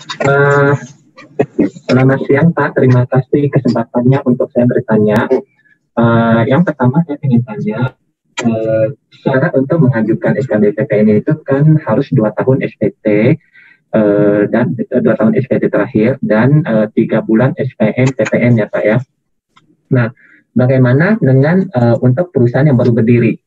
Eh, Selamat siang Pak, terima kasih kesempatannya untuk saya bertanya. Yang pertama saya ingin tanya, syarat untuk mengajukan SKBPPN itu kan harus 2 tahun SPT dan 2 tahun SPT terakhir dan 3 bulan SPM PPN ya Pak ya. Nah, bagaimana dengan untuk perusahaan yang baru berdiri?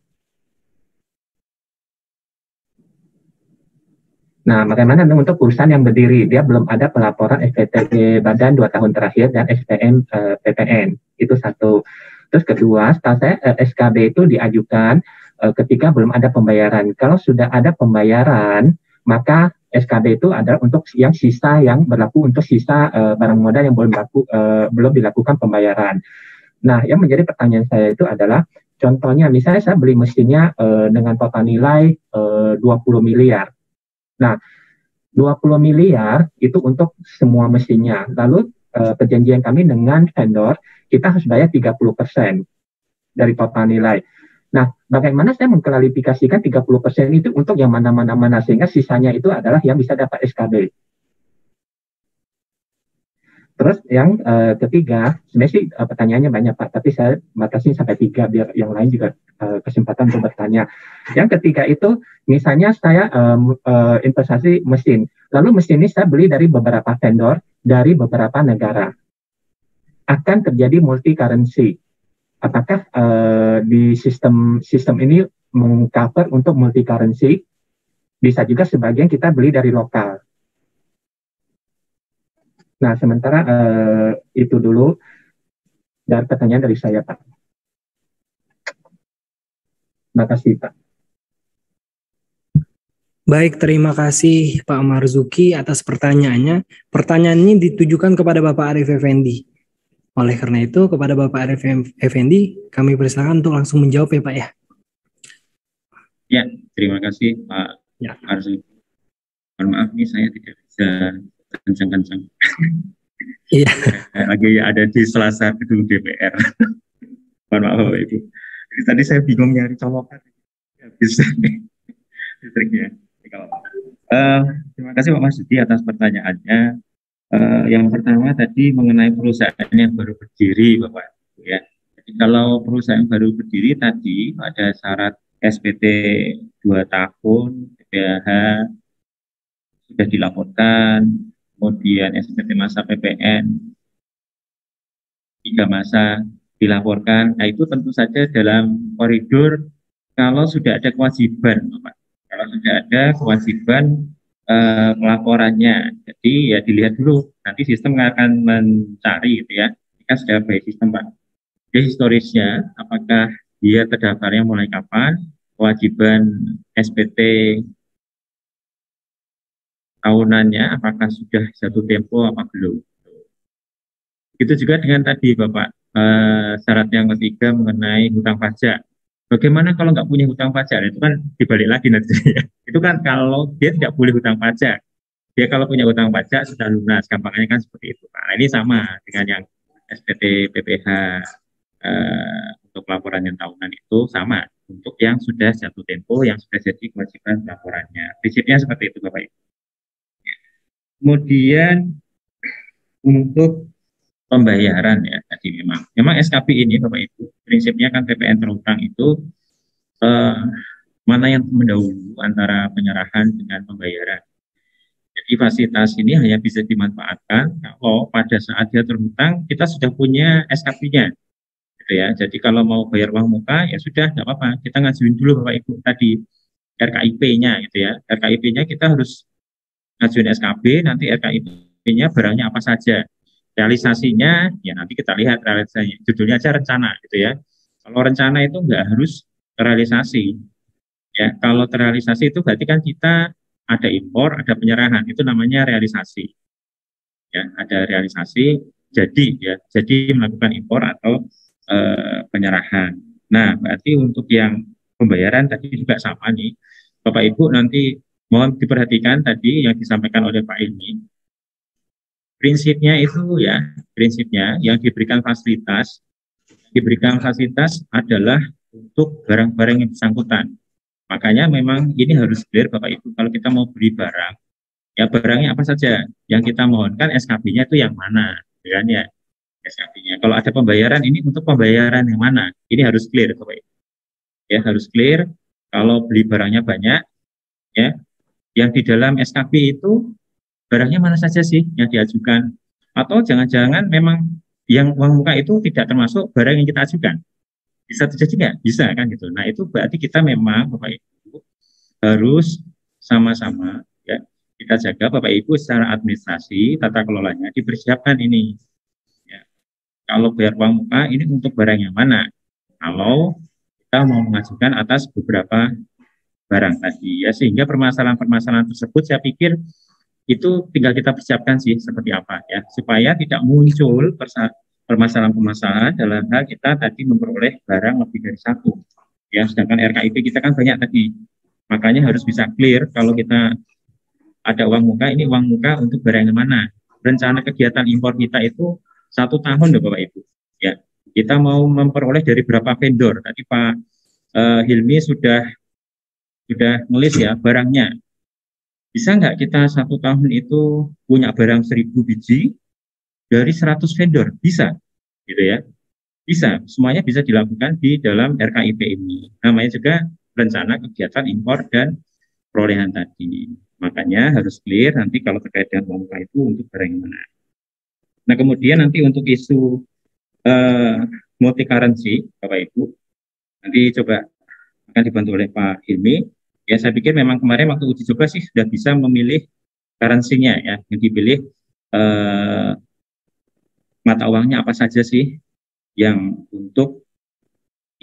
Nah, bagaimana untuk perusahaan yang berdiri? Dia belum ada pelaporan SPT badan 2 tahun terakhir dan SPM PPN. Itu satu. Terus kedua, setahu saya SKB itu diajukan ketika belum ada pembayaran. Kalau sudah ada pembayaran, maka SKB itu adalah untuk yang sisa yang berlaku untuk sisa barang modal yang belum dilakukan pembayaran. Nah, yang menjadi pertanyaan saya itu adalah contohnya misalnya saya beli mesinnya dengan total nilai 20 miliar. Nah, 20 miliar itu untuk semua mesinnya. Lalu perjanjian kami dengan vendor, kita harus bayar 30% dari total nilai. Nah, bagaimana saya mengklarifikasikan 30% itu untuk yang mana-mana, sehingga sisanya itu adalah yang bisa dapat SKB. Terus yang ketiga, sebenarnya sih pertanyaannya banyak Pak, tapi saya batasi sampai 3 biar yang lain juga kesempatan untuk bertanya. Yang ketiga itu, misalnya saya investasi mesin, lalu mesin ini saya beli dari beberapa vendor, dari beberapa negara. Akan terjadi multi currency. Apakah di sistem ini mengcover untuk multi currency? Bisa juga sebagian kita beli dari lokal. Nah, sementara itu dulu dari pertanyaan dari saya, Pak. Terima kasih, Pak. Baik, terima kasih Pak Marzuki atas pertanyaannya. Pertanyaan ini ditujukan kepada Bapak Arif Effendi. Oleh karena itu, kepada Bapak Arif Effendi, kami persilakan untuk langsung menjawab ya Pak ya. Ya, terima kasih Pak Marzuki. Mohon maaf nih saya tidak bisa kencang-kencang. Iya. Lagi ada di Selasa gedung DPR. Mohon maaf Bapak Ibu. Tadi saya bingung nyari colokan. Bisa listriknya. Terima kasih Pak Marzuki atas pertanyaannya. Yang pertama tadi mengenai perusahaan yang baru berdiri Bapak Ibu ya. Jadi kalau perusahaan baru berdiri tadi ada syarat SPT 2 tahun, PPH sudah dilaporkan, kemudian SPT masa PPN 3 masa dilaporkan. Nah itu tentu saja dalam koridor kalau sudah ada kewajiban Bapak. Kalau sudah ada kewajiban pelaporannya, jadi ya dilihat dulu, nanti sistem akan mencari gitu ya, jika sudah baik sistem Pak. Jadi historisnya, apakah dia terdaftarnya mulai kapan, kewajiban SPT tahunannya, apakah sudah jatuh tempo apa belum. Itu juga dengan tadi Bapak, syarat yang ketiga mengenai hutang pajak. Bagaimana kalau nggak punya hutang pajak? Itu kan dibalik lagi nanti ya. Itu kan kalau dia tidak boleh hutang pajak. Dia kalau punya hutang pajak sudah lunas, gampangnya kan seperti itu. Nah, ini sama dengan yang SPT PPH untuk laporan yang tahunan itu sama untuk yang sudah jatuh tempo, yang sudah jadi kewajiban laporannya. Prinsipnya seperti itu Bapak Ibu. Kemudian untuk pembayaran ya tadi memang SKP ini Bapak Ibu prinsipnya kan PPN terutang itu mana yang mendahulu antara penyerahan dengan pembayaran. Jadi fasilitas ini hanya bisa dimanfaatkan kalau pada saat dia terhutang kita sudah punya SKP-nya, gitu ya. Jadi kalau mau bayar uang muka ya sudah tidak apa-apa, kita ngajuin dulu Bapak Ibu tadi RKIP-nya, gitu ya. RKIP-nya kita harus ngajuin SKB, nanti RKIP-nya barangnya apa saja. Realisasinya ya nanti kita lihat realisasinya. Judulnya aja rencana, gitu ya. Kalau rencana itu nggak harus terrealisasi. Ya, kalau terrealisasi itu berarti kan kita ada impor, ada penyerahan, itu namanya realisasi. Ya, ada realisasi jadi melakukan impor atau penyerahan. Nah, berarti untuk yang pembayaran tadi juga sama nih. Bapak Ibu nanti mohon diperhatikan tadi yang disampaikan oleh Pak Ilmi. Prinsipnya itu ya, prinsipnya yang diberikan fasilitas adalah untuk barang-barang yang bersangkutan. Makanya memang ini harus clear Bapak Ibu, kalau kita mau beli barang, Ya barangnya apa saja yang kita mohonkan, SKP-nya itu yang mana, ya kan ya, SKP-nya. Kalau ada pembayaran, ini untuk pembayaran yang mana? Ini harus clear, Bapak Ibu. Ya harus clear. Kalau beli barangnya banyak, ya, yang di dalam SKP itu barangnya mana saja sih yang diajukan? Atau jangan-jangan memang yang uang muka itu tidak termasuk barang yang kita ajukan? Bisa terjadi nggak? Bisa kan gitu. Nah itu berarti kita memang Bapak Ibu harus sama-sama ya kita jaga Bapak Ibu secara administrasi tata kelolanya dipersiapkan ini. Ya. Kalau bayar uang muka ini untuk barang yang mana? Kalau kita mau mengajukan atas beberapa barang tadi ya, sehingga permasalahan-permasalahan tersebut saya pikir itu tinggal kita persiapkan sih seperti apa ya, supaya tidak muncul permasalahan-permasalahan dalam hal kita tadi memperoleh barang lebih dari satu ya, sedangkan RKIP kita kan banyak tadi, makanya harus bisa clear kalau kita ada uang muka, ini uang muka untuk barang yang mana. Rencana kegiatan impor kita itu 1 tahun loh Bapak Ibu ya, kita mau memperoleh dari berapa vendor tadi Pak Hilmi sudah ngelis ya barangnya. Bisa nggak kita 1 tahun itu punya barang 1.000 biji dari 100 vendor? Bisa, gitu ya. Bisa, semuanya bisa dilakukan di dalam RKIP ini. Namanya juga rencana kegiatan impor dan perolehan tadi. Makanya harus clear nanti kalau terkait dengan uang muka itu untuk barang yang mana. Nah kemudian nanti untuk isu multi currency, Bapak Ibu, nanti coba akan dibantu oleh Pak Hilmi. Ya saya pikir memang kemarin waktu uji coba sih sudah bisa memilih currency-nya ya, yang dipilih mata uangnya apa saja sih yang untuk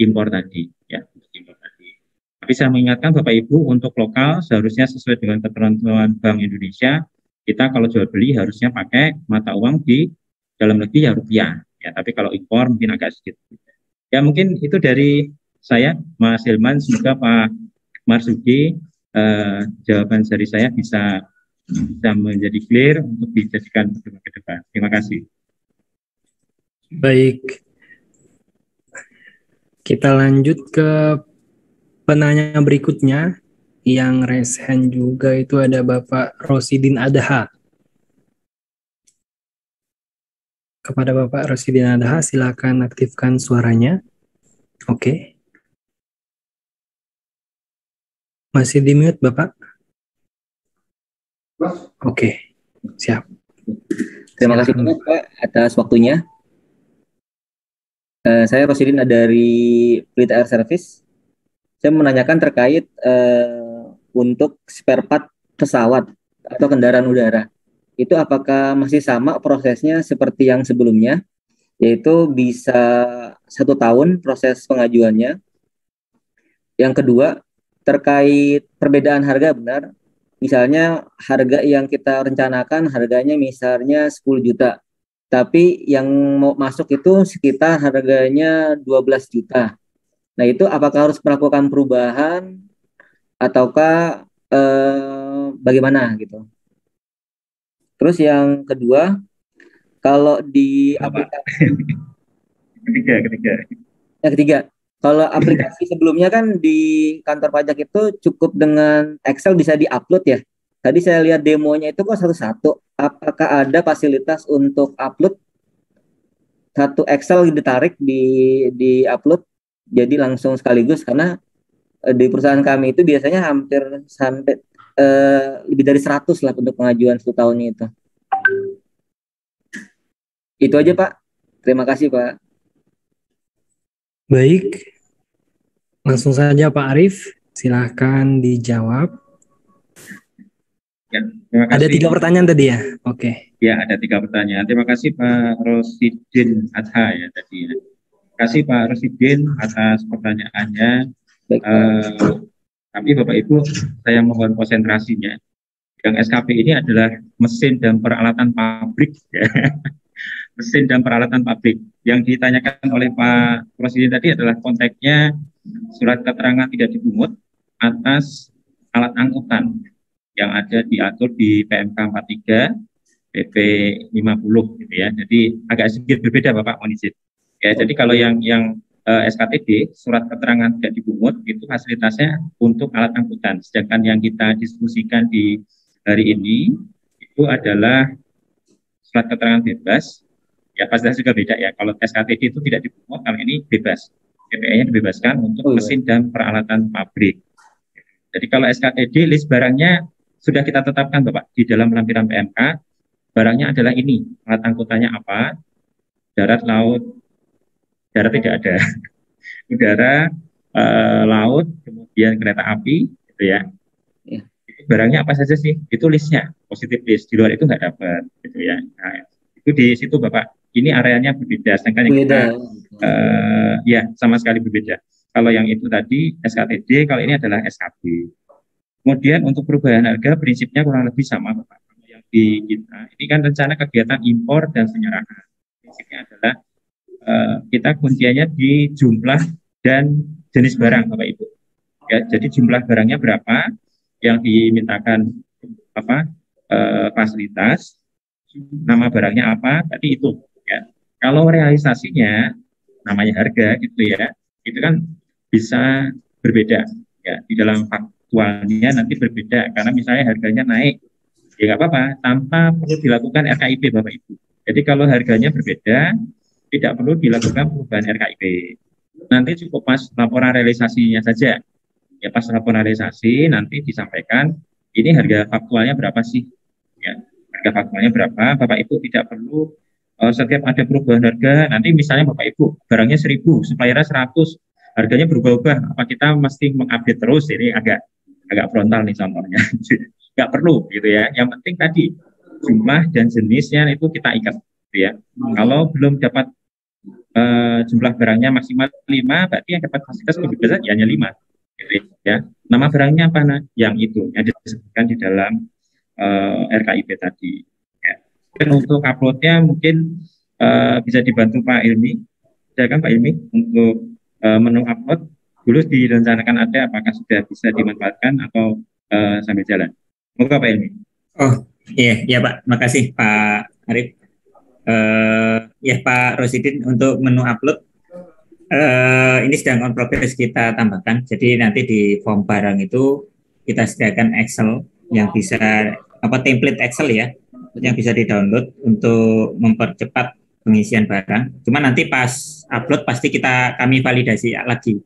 impor tadi ya, untuk impor tadi. Tapi saya mengingatkan Bapak Ibu untuk lokal seharusnya sesuai dengan ketentuan Bank Indonesia, kita kalau jual beli harusnya pakai mata uang di dalam negeri ya rupiah ya, tapi kalau impor mungkin agak sedikit. Ya mungkin itu dari saya Mas Hilman, semoga Pak Marzuki jawaban dari saya bisa menjadi clear untuk dijadikan pertimbangan ke depan. Terima kasih. Baik, kita lanjut ke penanya berikutnya. Yang raise hand juga itu ada Bapak Rosidin Adha. Kepada Bapak Rosidin Adha, silakan aktifkan suaranya. Oke. Masih di mute, Bapak? Oke, siap. Terima kasih banyak Pak atas waktunya. Saya Rosidin dari Pelita Air Service. Saya menanyakan terkait untuk spare part pesawat atau kendaraan udara. Itu apakah masih sama prosesnya seperti yang sebelumnya, yaitu bisa 1 tahun proses pengajuannya. Yang kedua, terkait perbedaan harga benar. Misalnya harga yang kita rencanakan harganya misalnya 10 juta. Tapi yang mau masuk itu sekitar harganya 12 juta. Nah itu apakah harus melakukan perubahan ataukah bagaimana gitu. Terus yang kedua, kalau di aplikasi ketiga, kalau aplikasi sebelumnya kan di kantor pajak itu cukup dengan Excel bisa diupload ya. Tadi saya lihat demonya itu kok satu-satu. Apakah ada fasilitas untuk upload satu Excel ditarik di upload jadi langsung sekaligus, karena di perusahaan kami itu biasanya hampir sampai lebih dari 100 lah untuk pengajuan 1 tahunnya itu. Itu aja Pak. Terima kasih Pak. Baik, langsung saja Pak Arief, silahkan dijawab. Ya, terima kasih. Ada 3 pertanyaan tadi ya? Oke. Ya, ada 3 pertanyaan. Terima kasih Pak Rosidin Adha ya tadi. Terima kasih Pak Rosidin atas pertanyaannya. Baik, tapi Bapak Ibu, saya mohon konsentrasinya. Yang SKP ini adalah mesin dan peralatan pabrik. Ya. Mesin dan peralatan pabrik. Yang ditanyakan oleh Pak Presiden tadi adalah konteksnya surat keterangan tidak dipungut atas alat angkutan yang ada diatur di PMK 43 PP 50 gitu ya. Jadi agak sedikit berbeda Bapak, mohon izin. Ya, jadi kalau yang SKTD surat keterangan tidak dipungut itu fasilitasnya untuk alat angkutan. Sedangkan yang kita diskusikan di hari ini itu adalah surat keterangan bebas. Ya fasilitas juga beda ya. Kalau SKTD itu tidak dipungut, kalau ini bebas. PPE-nya dibebaskan untuk mesin dan peralatan pabrik. Jadi kalau SKTD list barangnya sudah kita tetapkan Bapak di dalam lampiran PMK. Barangnya adalah ini, alat angkutannya apa, darat, laut, darat tidak ada, udara, laut, kemudian kereta api, gitu ya. Barangnya apa saja sih? Itu listnya, positif list. Di luar itu nggak dapat, gitu ya. Nah, itu di situ Bapak. Ini areanya berbeda, sedangkan yang kita ya sama sekali berbeda. Kalau yang itu tadi SKTD, kalau ini adalah SKB. Kemudian untuk perubahan harga prinsipnya kurang lebih sama Bapak. Yang di kita ini kan rencana kegiatan impor dan penyerahan. Prinsipnya adalah kita kunciannya di jumlah dan jenis barang Bapak Ibu. Ya, jadi jumlah barangnya berapa yang dimintakan apa fasilitas, nama barangnya apa, tadi itu. Ya. Kalau realisasinya namanya harga gitu ya, itu kan bisa berbeda ya di dalam faktualnya nanti berbeda karena misalnya harganya naik ya nggak apa-apa tanpa perlu dilakukan RKIP Bapak Ibu. Jadi kalau harganya berbeda tidak perlu dilakukan perubahan RKIP. Nanti cukup pas laporan realisasinya saja. Ya pas laporan realisasi nanti disampaikan ini harga faktualnya berapa sih? Ya, harga faktualnya berapa? Bapak Ibu tidak perlu setiap ada perubahan harga, nanti misalnya Bapak Ibu barangnya 1.000, suppliernya 100, harganya berubah-ubah. Apa kita mesti mengupdate terus? Ini agak frontal nih contohnya. Nggak perlu gitu ya. Yang penting tadi jumlah dan jenisnya itu kita ikat gitu ya. Kalau belum dapat jumlah barangnya maksimal 5, berarti yang dapat fasilitas kebebasan ya hanya 5 gitu ya. Nama barangnya apa? Nah, yang itu yang disebutkan di dalam RKIP tadi. Ya. Dan untuk uploadnya mungkin bisa dibantu Pak Ilmi, silakan Pak Ilmi untuk menu upload dulu direncanakan ada, apakah sudah bisa dimanfaatkan atau sambil jalan. Moga Pak Ilmi. Oh iya, ya Pak, makasih Pak Arif. Ya Pak Rosidin untuk menu upload ini sedang on progress kita tambahkan. Jadi nanti di form barang itu kita sediakan Excel yang bisa template Excel ya, yang bisa di-download untuk mempercepat pengisian barang. Cuma nanti pas upload pasti kami validasi lagi.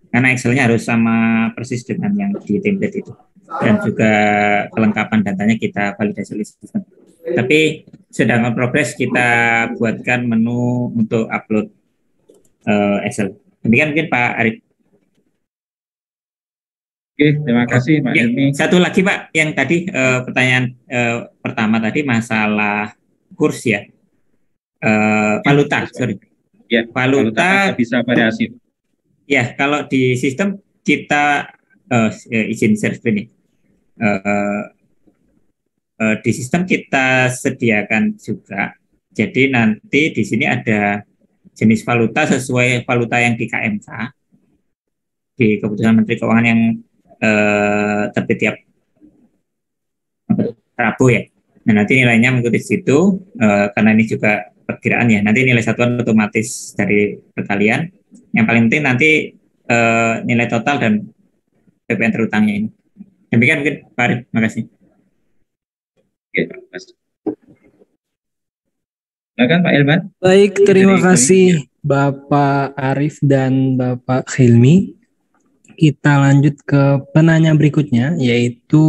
Karena Excel-nya harus sama persis dengan yang di template itu. Dan juga kelengkapan datanya kita validasi oleh sistem. Tapi sedang on progress kita buatkan menu untuk upload Excel. Demikian mungkin Pak Arif. Oke, terima kasih Pak Ilmi. Satu lagi Pak, yang tadi pertanyaan pertama tadi masalah kurs ya, valuta, sorry. Ya, valuta bisa variasi. Ya, kalau di sistem kita izin share screen nih. Di sistem kita sediakan juga. Jadi nanti di sini ada jenis valuta sesuai valuta yang di KMK, di Keputusan Menteri Keuangan yang terbit tiap Rabu ya. Nah nanti nilainya mengikuti situ karena ini juga perkiraan ya. Nanti nilai satuan otomatis dari perkalian. Yang paling penting nanti nilai total dan PPN terutangnya ini. Demikian mungkin Pak Arif, terima kasih. Oke, terima kasih. Silakan Pak Ilman. Baik, terima kasih Bapak Arif dan Bapak Hilmi. Kita lanjut ke penanya berikutnya, yaitu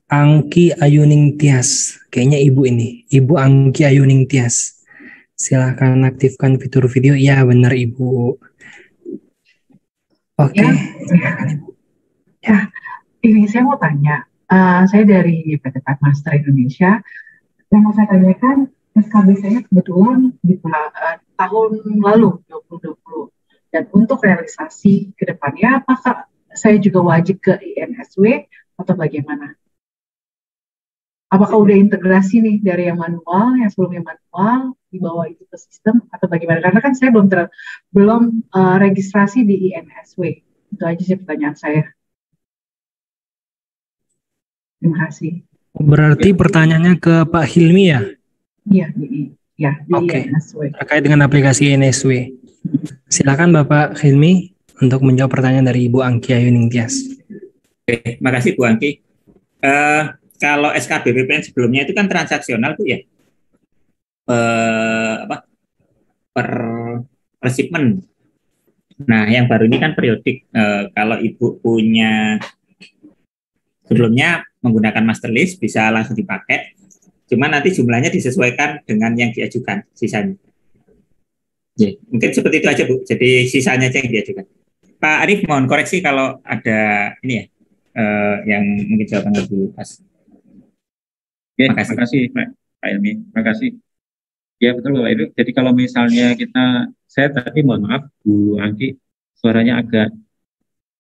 Angki Ayuning Tias. Kayaknya ibu ini, Ibu Angki Ayuning Tias. Silakan aktifkan fitur video. Ya, benar Ibu. Oke. Ya, ini saya mau tanya. Saya dari PT Master Indonesia. Yang mau saya tanyakan, SKB saya kebetulan di tahun lalu 2020. Dan untuk realisasi ke depannya, apakah saya juga wajib ke INSW atau bagaimana? Apakah udah integrasi nih dari yang manual, yang sebelumnya manual, dibawa itu ke sistem atau bagaimana? Karena kan saya belum registrasi di INSW. Itu aja sih pertanyaan saya. Terima kasih. Berarti pertanyaannya ke Pak Hilmi ya? Iya, di INSW. Terkait dengan aplikasi INSW. Silakan Bapak Hilmi untuk menjawab pertanyaan dari Ibu Angki Ayuning Tias. Oke, makasih Bu Angki. kalau SKB PPN sebelumnya itu kan transaksional tuh ya, apa, per shipment. Nah, yang baru ini kan periodik. Kalau Ibu punya sebelumnya menggunakan master list bisa langsung dipakai. Cuma nanti jumlahnya disesuaikan dengan yang diajukan sisanya. Mungkin seperti itu aja Bu. Jadi sisanya aja yang diajukan. Pak Arif mohon koreksi kalau ada ini ya yang mungkin jawabannya Bu Pas. Terima kasih Pak Ilmi. Terima kasih. Ya betul Bapak Ibu. Jadi kalau misalnya saya tadi mohon maaf Bu Angki, suaranya agak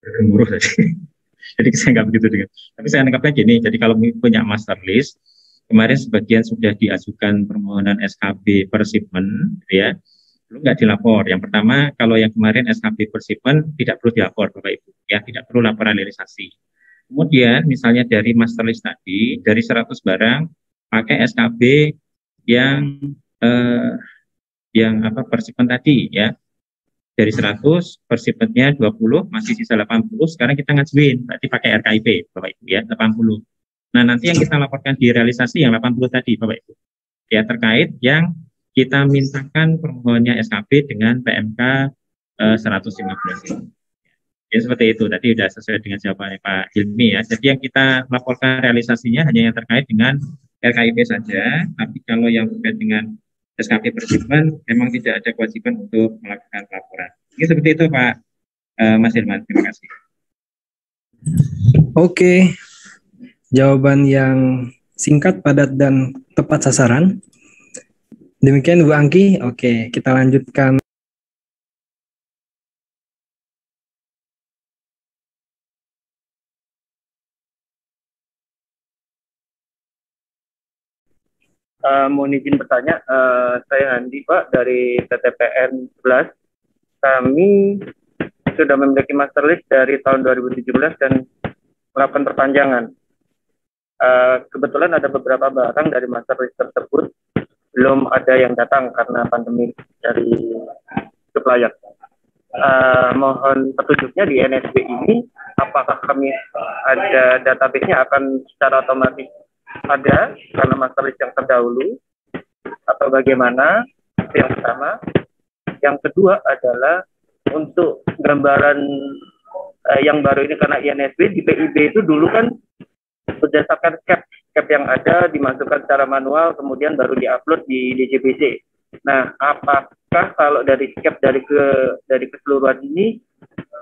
bergemuruh tadi. Jadi saya nggak begitu dengar. Tapi saya nangkapnya gini, jadi kalau punya master list, kemarin sebagian sudah diajukan permohonan SKB per shipment, ya, belum nggak dilapor. Yang pertama, kalau yang kemarin SKB per shipment tidak perlu dilapor, Bapak Ibu, ya, tidak perlu laporan realisasi. Kemudian, misalnya dari master list tadi, dari 100 barang, pakai SKB yang per shipment tadi, ya. Dari 100, per shipment-nya 20, masih sisa 80, sekarang kita ngajuin, berarti pakai RKIP, Bapak Ibu, ya, 80. Nah, nanti yang kita laporkan di realisasi yang 80 tadi, Bapak Ibu. Ya, terkait yang kita mintakan permohonannya SKB dengan PMK 115. Ya, seperti itu. Tadi sudah sesuai dengan jawabannya Pak Hilmi, ya. Jadi yang kita laporkan realisasinya hanya yang terkait dengan RKIP saja, tapi kalau yang terkait dengan SKP per shipment memang tidak ada kewajiban untuk melakukan laporan. Ini seperti itu Pak Mas Hilman. Terima kasih. Oke, jawaban yang singkat, padat, dan tepat sasaran. Demikian Bu Angki. Oke, kita lanjutkan. Mohon izin bertanya, saya Andi Pak dari TTPN 11. Kami sudah memiliki master list dari tahun 2017 dan melakukan perpanjangan. Kebetulan ada beberapa barang dari master list tersebut belum ada yang datang karena pandemi dari supplier. Mohon petunjuknya di NSB ini, apakah kami ada database-nya akan secara otomatis ada karena master list yang terdahulu atau bagaimana? Yang pertama. Yang kedua adalah untuk gambaran yang baru ini, karena INSB di PIB itu dulu kan berdasarkan cap yang ada dimasukkan secara manual kemudian baru diupload di DJBC. Nah, apakah kalau dari cap dari keseluruhan ini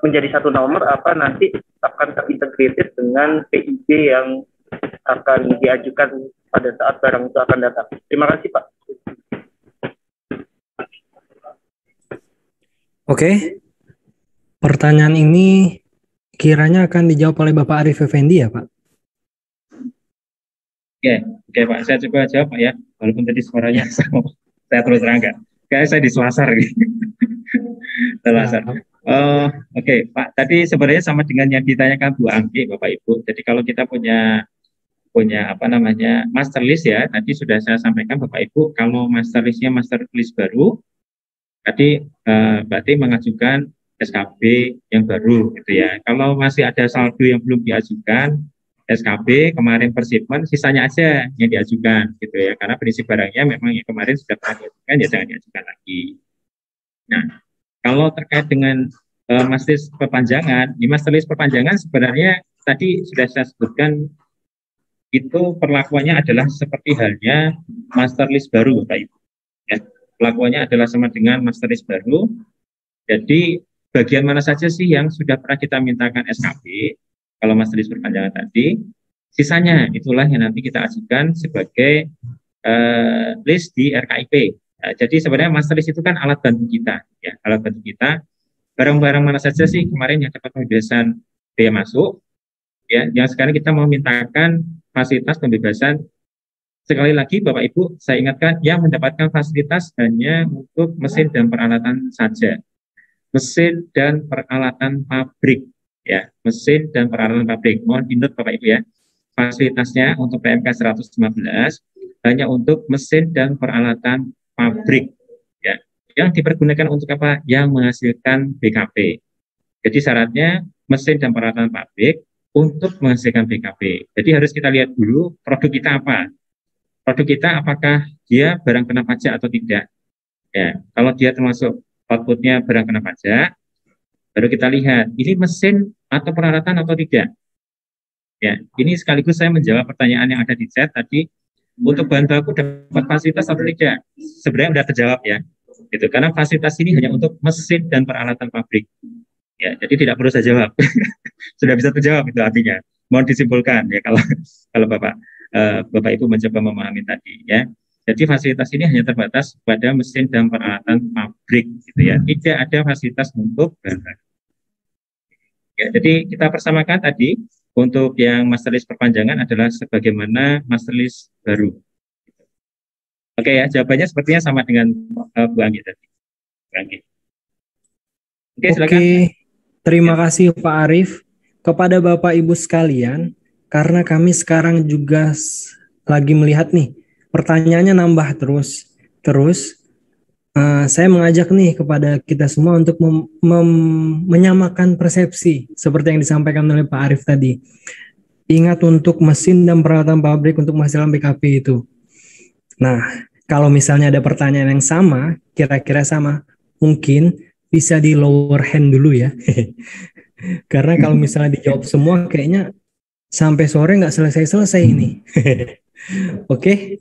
menjadi satu nomor, apa nanti akan terintegrated dengan PIB yang akan diajukan pada saat barang itu akan datang? Terima kasih Pak. Oke, pertanyaan ini kiranya akan dijawab oleh Bapak Arif Effendi ya Pak? Oke Pak, saya coba jawab Pak ya, walaupun tadi suaranya saya terus terang enggak. Kayak saya diselasar gitu. Selasar. Oke Pak, tadi sebenarnya sama dengan yang ditanyakan Bu Angki, Bapak Ibu. Jadi kalau kita punya master list ya, tadi sudah saya sampaikan Bapak Ibu, kalau master listnya master list baru, tadi berarti mengajukan SKB yang baru gitu ya. Kalau masih ada saldo yang belum diajukan SKB kemarin per shipment, sisanya aja yang diajukan gitu ya, karena prinsip barangnya memang yang kemarin sudah pernah diajukan, ya jangan diajukan lagi. Nah, kalau terkait dengan master list perpanjangan, di master list perpanjangan sebenarnya tadi sudah saya sebutkan, itu perlakuannya adalah seperti halnya master list baru, Bapak Ibu. Ya, perlakuannya adalah sama dengan master list baru. Jadi bagian mana saja sih yang sudah pernah kita mintakan SKB, kalau master list perpanjangan tadi, sisanya itulah yang nanti kita ajukan sebagai list di RKIP. Nah, jadi sebenarnya master list itu kan alat bantu kita, ya, alat bantu kita. Barang-barang mana saja sih kemarin yang dapat pembebasan biaya masuk, ya, yang sekarang kita mau mintakan fasilitas pembebasan. Sekali lagi Bapak Ibu, saya ingatkan yang mendapatkan fasilitas hanya untuk mesin dan peralatan saja. Mesin dan peralatan pabrik, ya, mesin dan peralatan pabrik. Mohon di-note Bapak Ibu ya. Fasilitasnya untuk PMK 115 hanya untuk mesin dan peralatan pabrik, ya. Yang dipergunakan untuk apa? Yang menghasilkan BKP. Jadi syaratnya mesin dan peralatan pabrik untuk menghasilkan BKP. Jadi harus kita lihat dulu produk kita apa. Produk kita apakah dia barang kena pajak atau tidak. Ya, kalau dia termasuk outputnya barang kena pajak, baru kita lihat ini mesin atau peralatan atau tidak. Ya, ini sekaligus saya menjawab pertanyaan yang ada di chat tadi. Untuk bantu aku dapat fasilitas atau tidak, sebenarnya sudah terjawab ya. Gitu. Karena fasilitas ini hanya untuk mesin dan peralatan pabrik. Ya, jadi tidak perlu saya jawab. Sudah bisa terjawab itu artinya. Mohon disimpulkan ya kalau Bapak Ibu mencoba memahami tadi ya. Jadi fasilitas ini hanya terbatas pada mesin dan peralatan pabrik gitu ya. Tidak ada fasilitas untuk barang. Ya, jadi kita persamakan tadi untuk yang master list perpanjangan adalah sebagaimana master list baru. Oke ya, jawabannya sepertinya sama dengan Bu Anggi tadi. Bu Anggi. Oke, silakan. Oke, terima kasih Pak Arief. Kepada Bapak Ibu sekalian, karena kami sekarang juga lagi melihat nih, pertanyaannya nambah terus. Saya mengajak nih kepada kita semua untuk menyamakan persepsi seperti yang disampaikan oleh Pak Arief tadi. Ingat untuk mesin dan peralatan pabrik untuk menghasilkan BKP itu. Nah, kalau misalnya ada pertanyaan yang sama, kira-kira sama, mungkin bisa di lower hand dulu ya. Karena kalau misalnya dijawab semua, kayaknya sampai sore nggak selesai-selesai ini. Oke,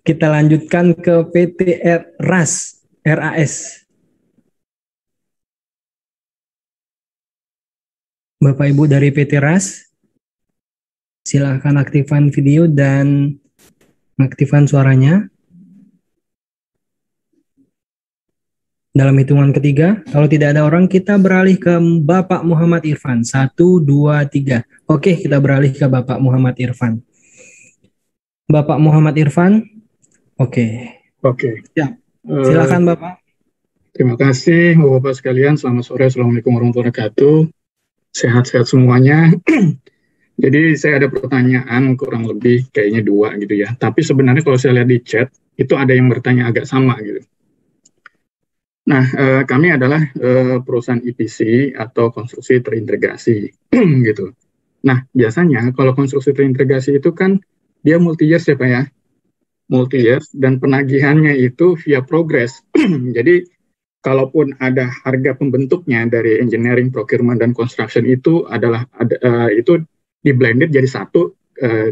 kita lanjutkan ke PT RAS. Bapak Ibu dari PT RAS, silakan aktifkan video dan aktifkan suaranya. Dalam hitungan ketiga, kalau tidak ada orang, kita beralih ke Bapak Muhammad Irfan. 1, 2, 3. Oke, kita beralih ke Bapak Muhammad Irfan. Bapak Muhammad Irfan, oke. Ya. Silakan Bapak. Terima kasih Bapak sekalian. Selamat sore. Assalamualaikum warahmatullahi wabarakatuh. Sehat-sehat semuanya. Jadi saya ada pertanyaan kurang lebih kayaknya 2 gitu ya. Tapi sebenarnya kalau saya lihat di chat itu ada yang bertanya agak sama gitu. Nah, kami adalah perusahaan EPC atau konstruksi terintegrasi gitu. Nah, biasanya kalau konstruksi terintegrasi itu kan dia multi-years ya Pak ya. Multi-years dan penagihannya itu via progress. Jadi kalaupun ada harga pembentuknya dari engineering, procurement, dan construction itu adalah itu di blended jadi satu,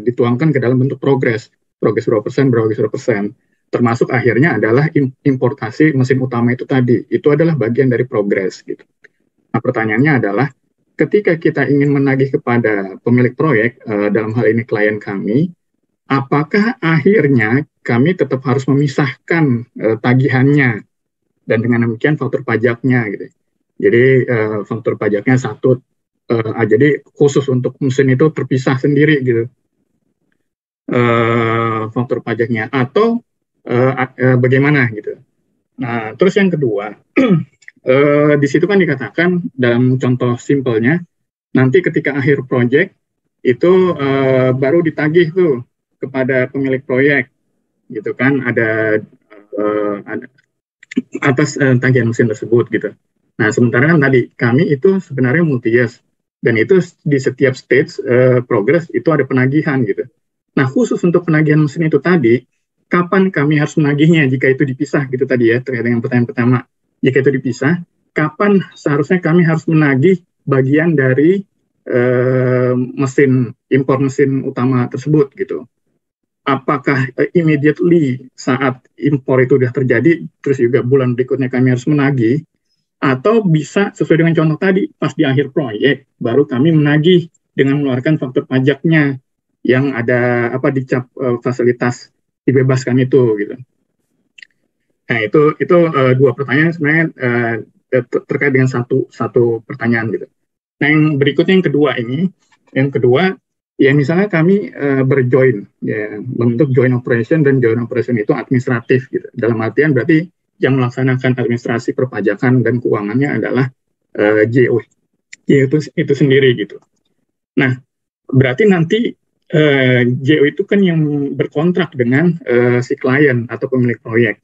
dituangkan ke dalam bentuk progress berapa persen, termasuk akhirnya adalah importasi mesin utama itu tadi, itu adalah bagian dari progress gitu. Nah pertanyaannya adalah ketika kita ingin menagih kepada pemilik proyek, dalam hal ini klien kami, apakah akhirnya kami tetap harus memisahkan tagihannya dan dengan demikian faktur pajaknya gitu. Jadi faktur pajaknya satu, jadi khusus untuk mesin itu terpisah sendiri gitu faktur pajaknya, atau bagaimana gitu. Nah terus yang kedua, di situ kan dikatakan dalam contoh simpelnya nanti ketika akhir proyek itu baru ditagih tuh kepada pemilik proyek gitu kan, ada atas tagihan mesin tersebut gitu. Nah sementara kan tadi kami itu sebenarnya multi-years dan itu di setiap stage progress itu ada penagihan gitu. Nah khusus untuk penagihan mesin itu tadi, kapan kami harus menagihnya jika itu dipisah gitu tadi ya, terkait dengan pertanyaan pertama. Jika itu dipisah, kapan seharusnya kami harus menagih bagian dari impor mesin utama tersebut gitu. Apakah immediately saat impor itu sudah terjadi, terus juga bulan berikutnya kami harus menagih, atau bisa sesuai dengan contoh tadi, pas di akhir proyek, baru kami menagih dengan mengeluarkan faktur pajaknya yang ada dicap fasilitas dibebaskan itu gitu. Nah itu 2 pertanyaan sebenarnya terkait dengan satu pertanyaan gitu. Nah yang berikutnya yang kedua ya misalnya kami berjoin ya, bentuk joint operation, dan joint operation itu administratif gitu. Dalam artian berarti yang melaksanakan administrasi perpajakan dan keuangannya adalah JO itu sendiri gitu. Nah berarti nanti JO itu kan yang berkontrak dengan si klien atau pemilik proyek.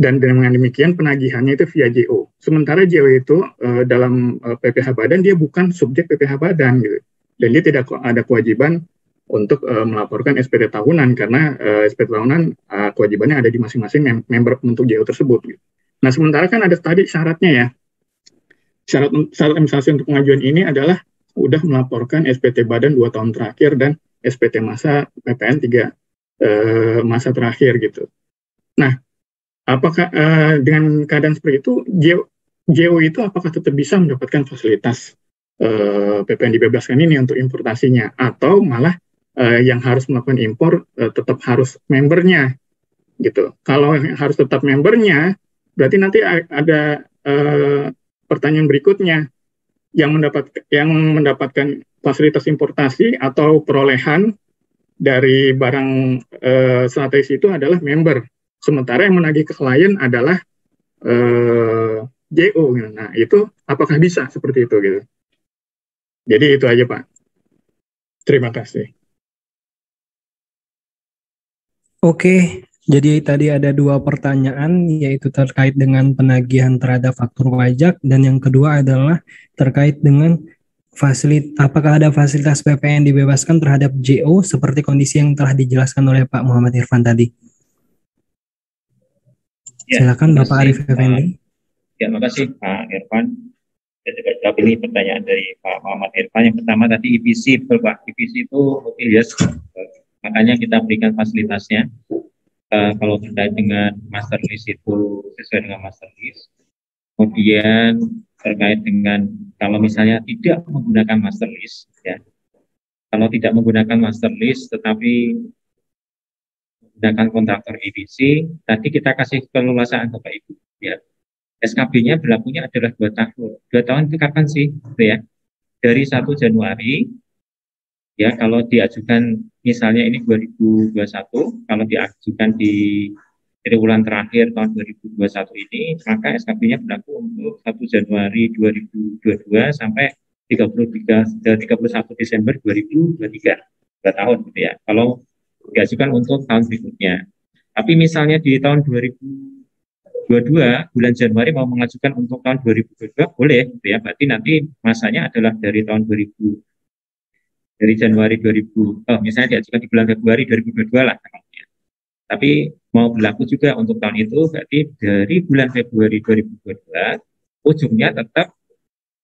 Dan dengan demikian penagihannya itu via JO. Sementara JO itu dalam PPh Badan dia bukan subjek PPh Badan gitu. Dan dia tidak ada kewajiban untuk melaporkan SPT tahunan karena SPT tahunan kewajibannya ada di masing-masing member untuk JO tersebut. Gitu. Nah, sementara kan ada tadi syaratnya ya. Syarat administrasi untuk pengajuan ini adalah udah melaporkan SPT badan 2 tahun terakhir dan SPT masa PPN 3 masa terakhir gitu. Nah, apakah dengan keadaan seperti itu JO itu apakah tetap bisa mendapatkan fasilitas PPN dibebaskan ini untuk importasinya, atau malah yang harus melakukan impor tetap harus membernya gitu. Kalau harus tetap membernya, berarti nanti ada pertanyaan berikutnya, yang mendapatkan fasilitas importasi atau perolehan dari barang strategis itu adalah member, sementara yang menagih ke klien adalah JO. Nah, itu apakah bisa seperti itu gitu? Jadi itu aja, Pak. Terima kasih. Oke, jadi tadi ada 2 pertanyaan, yaitu terkait dengan penagihan terhadap faktur pajak, dan yang kedua adalah terkait dengan apakah ada fasilitas PPN dibebaskan terhadap JO seperti kondisi yang telah dijelaskan oleh Pak Muhammad Irfan tadi. Ya, silakan Bapak Arif Effendi. Ya, makasih Pak Irfan. Saya juga jawab ini pertanyaan dari Pak Muhammad Irfan. Yang pertama tadi EPC, betul Pak. EPC itu yes. Makanya kita berikan fasilitasnya. Kalau terkait dengan master list itu sesuai dengan master list. Kemudian terkait dengan kalau misalnya tidak menggunakan master list, ya. Kalau tidak menggunakan master list, tetapi menggunakan kontraktor EPC, tadi kita kasih keleluasaan Bapak Ibu, ya. SKB-nya berlakunya adalah 2 tahun. 2 tahun itu kapan sih? Gitu ya. Dari 1 Januari, ya, kalau diajukan misalnya ini 2021, kalau diajukan di triwulan terakhir tahun 2021 ini, maka SKB-nya berlaku untuk 1 Januari 2022 sampai 31 Desember 2023. 2 tahun gitu ya. Kalau diajukan untuk tahun berikutnya. Tapi misalnya di tahun 2022 bulan Januari mau mengajukan untuk tahun 2022 boleh gitu ya. Berarti nanti masanya adalah dari tahun 2000 dari Januari 2000, misalnya diajukan di bulan Februari 2022 lah. Tapi mau berlaku juga untuk tahun itu, berarti dari bulan Februari 2022, ujungnya tetap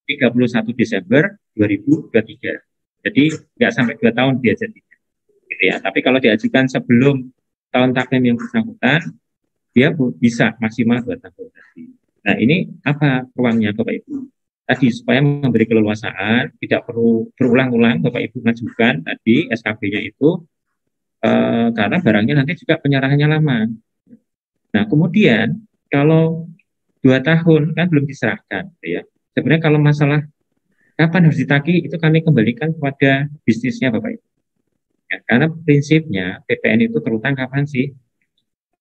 31 Desember 2023. Jadi nggak sampai 2 tahun dia jadinya. Gitu ya. Tapi kalau diajukan sebelum tahun takvim yang bersangkutan, dia bisa maksimal 2 tahun. Nah, ini apa ruangnya Bapak Ibu? Tadi supaya memberi keleluasaan, tidak perlu berulang-ulang Bapak Ibu mengajukan tadi SKB-nya itu karena barangnya nanti juga penyerahannya lama. Nah, kemudian kalau 2 tahun kan belum diserahkan, ya. Sebenarnya kalau masalah kapan harus ditagih itu kami kembalikan kepada bisnisnya Bapak Ibu. Ya, karena prinsipnya PPN itu terutang kapan sih?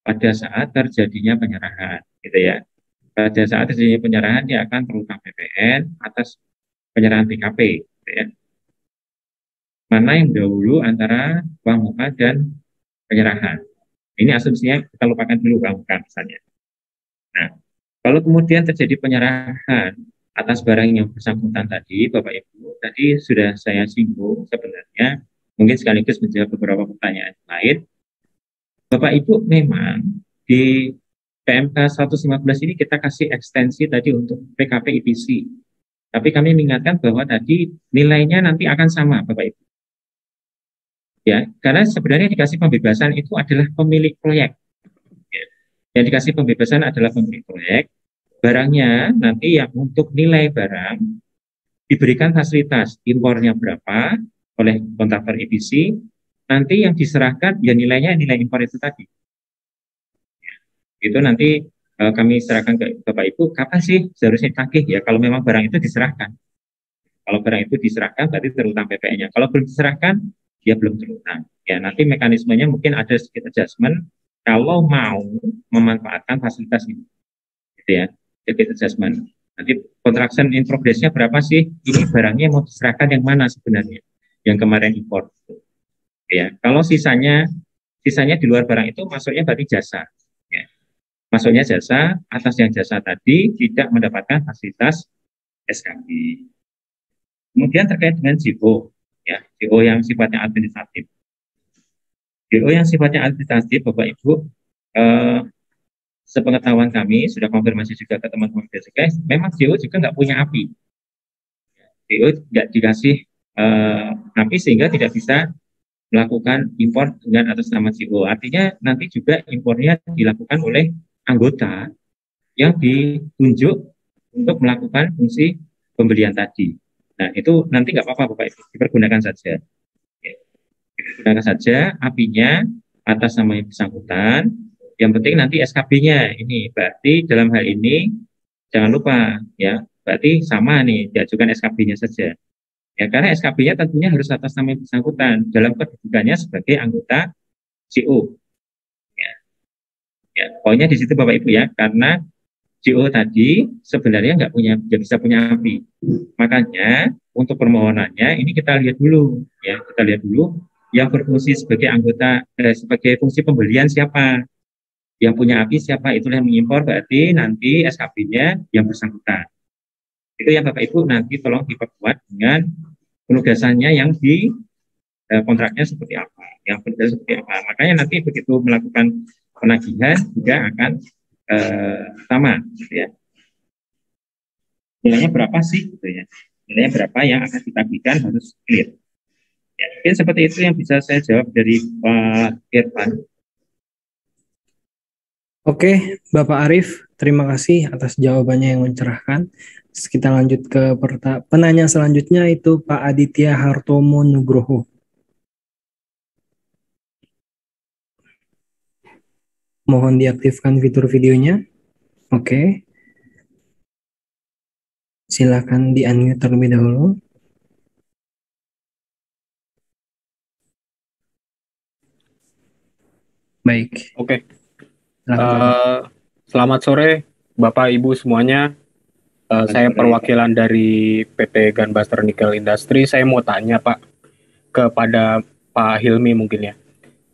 Pada saat terjadinya penyerahan, gitu ya. Pada saat terjadinya penyerahan dia akan terutang PPN atas penyerahan PKP, gitu ya. Mana yang dahulu antara uang muka dan penyerahan. Ini asumsinya kita lupakan dulu uang muka misalnya. Nah, kalau kemudian terjadi penyerahan atas barang yang bersangkutan tadi, Bapak Ibu, tadi sudah saya singgung sebenarnya, mungkin sekaligus menjawab beberapa pertanyaan lain. Bapak Ibu memang di PMK 115 ini kita kasih ekstensi tadi untuk PKP EPC. Tapi kami mengingatkan bahwa tadi nilainya nanti akan sama, Bapak Ibu. Ya, karena sebenarnya dikasih pembebasan itu adalah pemilik proyek. Ya. Yang dikasih pembebasan adalah pemilik proyek. Barangnya nanti yang untuk nilai barang diberikan fasilitas impornya berapa oleh kontraktor EPC. Nanti yang diserahkan ya nilainya nilai impor itu tadi. Itu nanti kami serahkan ke Bapak Ibu, kapan sih seharusnya ditagih ya kalau memang barang itu diserahkan. Kalau barang itu diserahkan berarti terutang PPN-nya. Kalau belum diserahkan, dia belum terutang. Ya, nanti mekanismenya mungkin ada sedikit adjustment kalau mau memanfaatkan fasilitas ini. Gitu ya, sedikit adjustment. Nanti contraction in progress-nya berapa sih? Ini barangnya mau diserahkan yang mana sebenarnya? Yang kemarin import. Ya, kalau sisanya di luar barang itu masuknya berarti jasa. Masuknya jasa, atas yang jasa tadi tidak mendapatkan fasilitas SKB. Kemudian terkait dengan JO, ya, DO yang sifatnya administratif. DO yang sifatnya administratif, Bapak Ibu, sepengetahuan kami sudah konfirmasi juga ke teman-teman BSK, memang DO juga nggak punya API. DO nggak dikasih API sehingga tidak bisa melakukan impor dengan atas nama DO. Artinya nanti juga impornya dilakukan oleh anggota yang ditunjuk untuk melakukan fungsi pembelian tadi. Nah, itu nanti nggak apa-apa Bapak Ibu, dipergunakan saja. Ya, dipergunakan saja API-nya atas nama yang bersangkutan. Yang penting nanti SKB-nya ini, berarti dalam hal ini jangan lupa ya, berarti sama nih, diajukan SKB-nya saja. Ya, karena SKB-nya tentunya harus atas nama yang bersangkutan dalam kedudukannya sebagai anggota CO. Ya, ya, poinnya di situ Bapak Ibu ya, karena CO tadi sebenarnya nggak bisa punya API. Makanya untuk permohonannya ini kita lihat dulu ya, kita lihat dulu yang berfungsi sebagai anggota sebagai fungsi pembelian siapa, yang punya API siapa, itulah yang mengimpor, berarti nanti SKB-nya yang bersangkutan. Itu yang Bapak Ibu nanti tolong diperkuat dengan penugasannya yang di kontraknya seperti apa, yang penugasan seperti apa. Makanya nanti begitu melakukan penagihan juga akan sama, gitu ya. Nilainya berapa sih, gitu ya? Nilainya berapa yang akan ditagihkan harus clear. Ya, mungkin seperti itu yang bisa saya jawab dari Pak Irfan. Oke, Bapak Arif, terima kasih atas jawabannya yang mencerahkan. Kita lanjut ke penanya selanjutnya, itu Pak Aditya Hartomo Nugroho. Mohon diaktifkan fitur videonya. Oke. Silakan di-unmute terlebih dahulu. Baik. Oke. Selamat sore Bapak Ibu semuanya. Saya perwakilan dari PT Gunbuster Nickel Industry. Saya mau tanya Pak kepada Pak Hilmi mungkin ya.